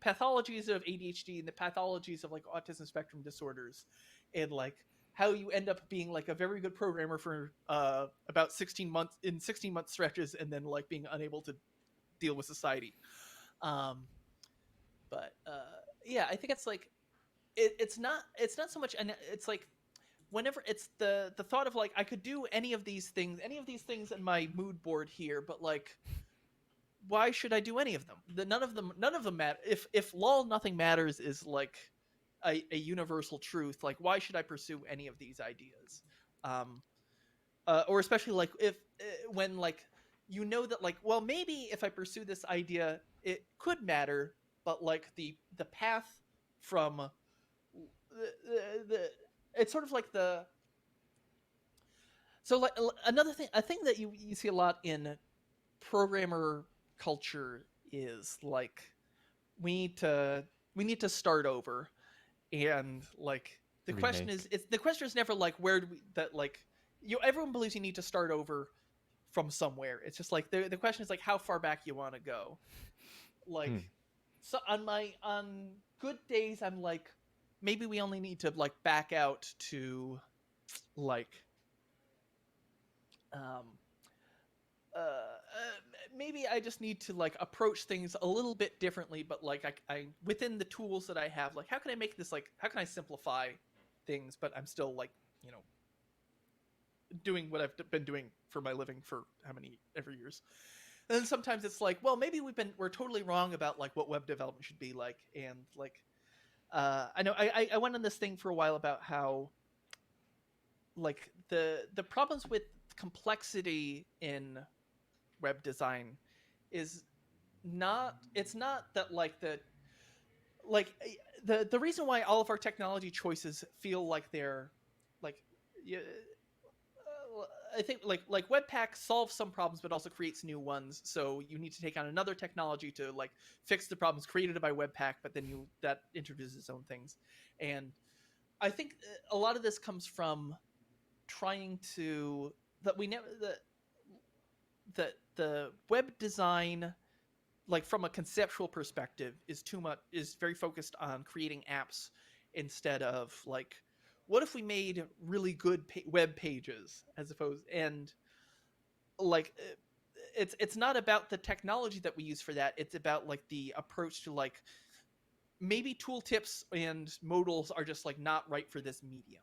pathologies of ADHD and the pathologies of like autism spectrum disorders and like how you end up being like a very good programmer for about 16 months in 16-month stretches and then like being unable to deal with society. um but yeah, I think it's like it's not so much, and it's like whenever it's the thought of like I could do any of these things in my mood board here, but like why should I do any of them? None of them matter. If lol nothing matters is like a universal truth, like why should I pursue any of these ideas? um or especially like if when like you know that like well maybe if I pursue this idea it could matter, but like the path from the it's sort of like the so like another thing a thing that you see a lot in programmer culture is like we need to we need to start over, and like Remake. the question is never like where do we that like you everyone believes you need to start over from somewhere. It's just like the question is like how far back you want to go. Like Hmm. so on good days I'm like maybe we only need to like back out to like um maybe I just need to like approach things a little bit differently, but like I within the tools that I have, like how can I make this like how can I simplify things, but I'm still like you know doing what I've been doing for my living for how many every years. And then sometimes it's like, well, maybe we're totally wrong about like what web development should be like, and like I know I went on this thing for a while about how like the problems with complexity in web design is not it's not that like like the reason why all of our technology choices feel like they're like yeah, I think like Webpack solves some problems but also creates new ones. So you need to take on another technology to like fix the problems created by Webpack, but then you that introduces its own things. And I think a lot of this comes from trying to that we never the web design like from a conceptual perspective is too much is very focused on creating apps instead of like what if we made really good web pages as opposed and like it's not about the technology that we use for that, it's about like the approach to like maybe tooltips and modals are just like not right for this medium,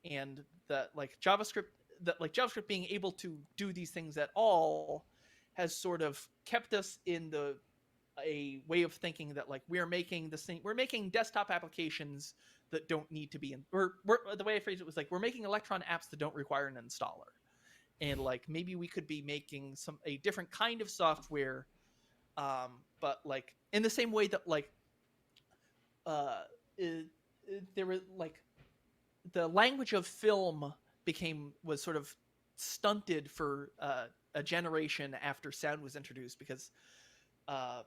and that like JavaScript being able to do these things at all has sort of kept us in the a way of thinking that like we're making desktop applications that don't need to be in we're the way I phrased it was like we're making Electron apps that don't require an installer, and like maybe we could be making a different kind of software, but like in the same way that like uh it, there was like the language of film was sort of stunted for a generation after sound was introduced because uh,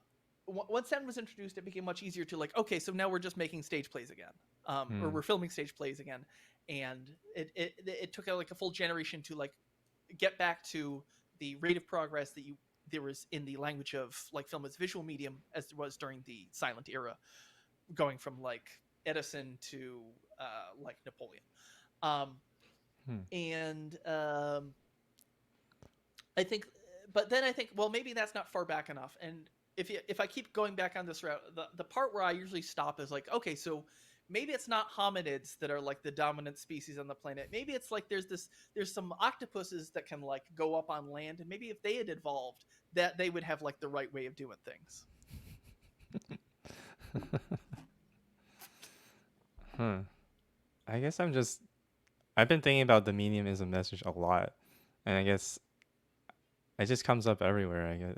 once sound was introduced, it became much easier to like, okay, so now we're just making stage plays again, or Hmm. we're filming stage plays again, and it took like a full generation to like get back to the rate of progress that you there was in the language of like film as visual medium as there was during the silent era, going from like Edison to like Napoleon. Um, Hmm. and I think, but then I think, well, maybe that's not far back enough. And if I keep going back on this route, the part where I usually stop is like, okay, so maybe it's not hominids that are like the dominant species on the planet. Maybe it's like there's some octopuses that can like go up on land, and maybe if they had evolved, that they would have like the right way of doing things. Huh. I guess I've been thinking about the medium as a message a lot, and I guess it just comes up everywhere. I guess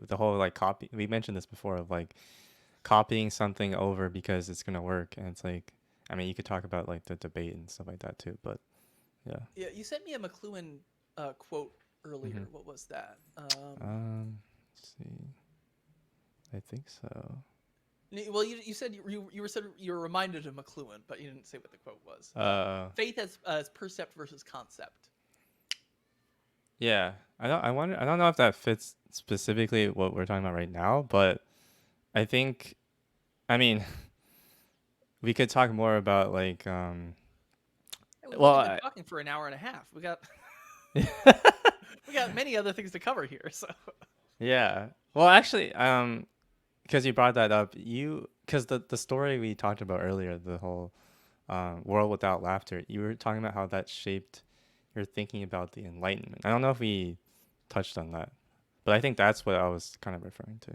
the whole like copy. We mentioned this before of like copying something over because it's gonna work, and it's like I mean you could talk about like the debate and stuff like that too, but yeah. Yeah, you sent me a McLuhan quote earlier. Hmm. What was that? Let's see. I think so. Well, you said you were reminded of McLuhan, but you didn't say what the quote was. Uh, Faith as percept versus concept. yeah. I don't know if that fits specifically what we're talking about right now, but I think, I mean, we could talk more about like, Hey, we've well, only been talking for an hour and a half. We got we got many other things to cover here. So yeah. Well, actually, because you brought that up, because the story we talked about earlier, the whole world without laughter, you were talking about how that shaped your thinking about the Enlightenment. I don't know if we touched on that, but I think that's what I was kind of referring to.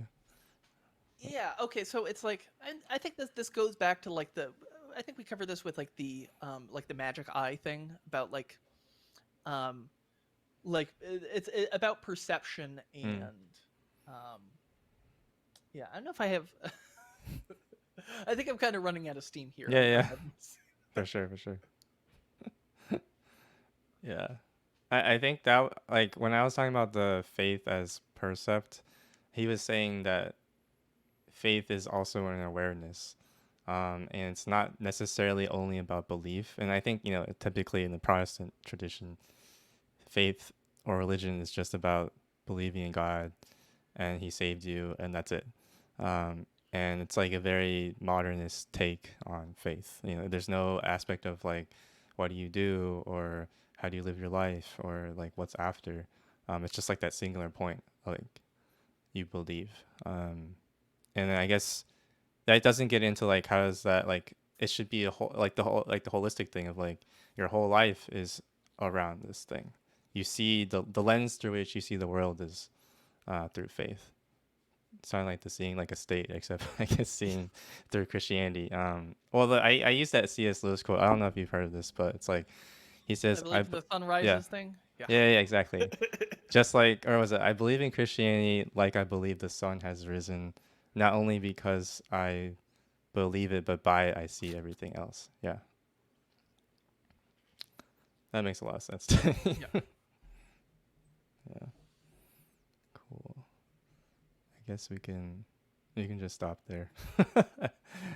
yeah, okay. So it's like I think this goes back to like I think we covered this with like the magic eye thing about um like it's about perception Mm. and um yeah. I don't know if I have. I think I'm kind of running out of steam here. Yeah, I'm yeah, having for sure, for sure. Yeah, I think that like when I was talking about the faith as percept, he was saying that faith is also an awareness. And it's not necessarily only about belief. And I think, typically in the Protestant tradition, faith or religion is just about believing in God and He saved you, and that's it. And it's like a very modernist take on faith. There's no aspect of like, what do you do, or how do you live your life, or like what's after. It's just like that singular point, like you believe. And then I guess that doesn't get into like how does that like it should be a whole like the holistic thing of like your whole life is around this thing. You see the lens through which you see the world is through faith. It's not like the seeing like a state, except I guess seeing through Christianity. Well, I use that C.S. Lewis quote. I don't know if you've heard of this, but it's like he I says, believe the sun yeah, rises thing. Yeah. yeah, exactly. Just like, or was it? I believe in Christianity like I believe the sun has risen, not only because I believe it, but by it I see everything else. Yeah, that makes a lot of sense to me. Yeah. Yeah, cool. I guess we can just stop there,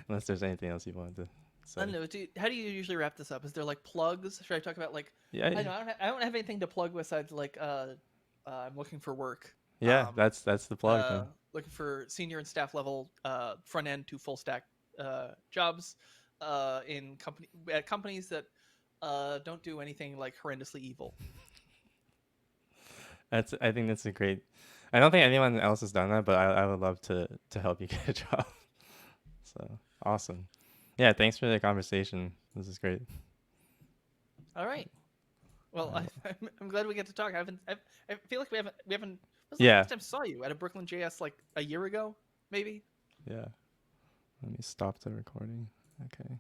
unless there's anything else you wanted to I say. don't know. How do you usually wrap this up? Is there like plugs? Should I talk about like Yeah, I don't know. I don't have anything to plug besides like I'm looking for work. yeah, Um, that's the plug, man. looking for senior and staff level front end to full stack jobs in companies that don't do anything like horrendously evil. I think that's a great. I don't think anyone else has done that, but I would love to help you get a job. So awesome. Yeah, thanks for the conversation. This is great. All right. Well, Uh, I'm glad we get to talk. I feel like we haven't. When was the yeah, last time I saw you at a Brooklyn JS like a year ago, maybe? yeah. Let me stop the recording. Okay.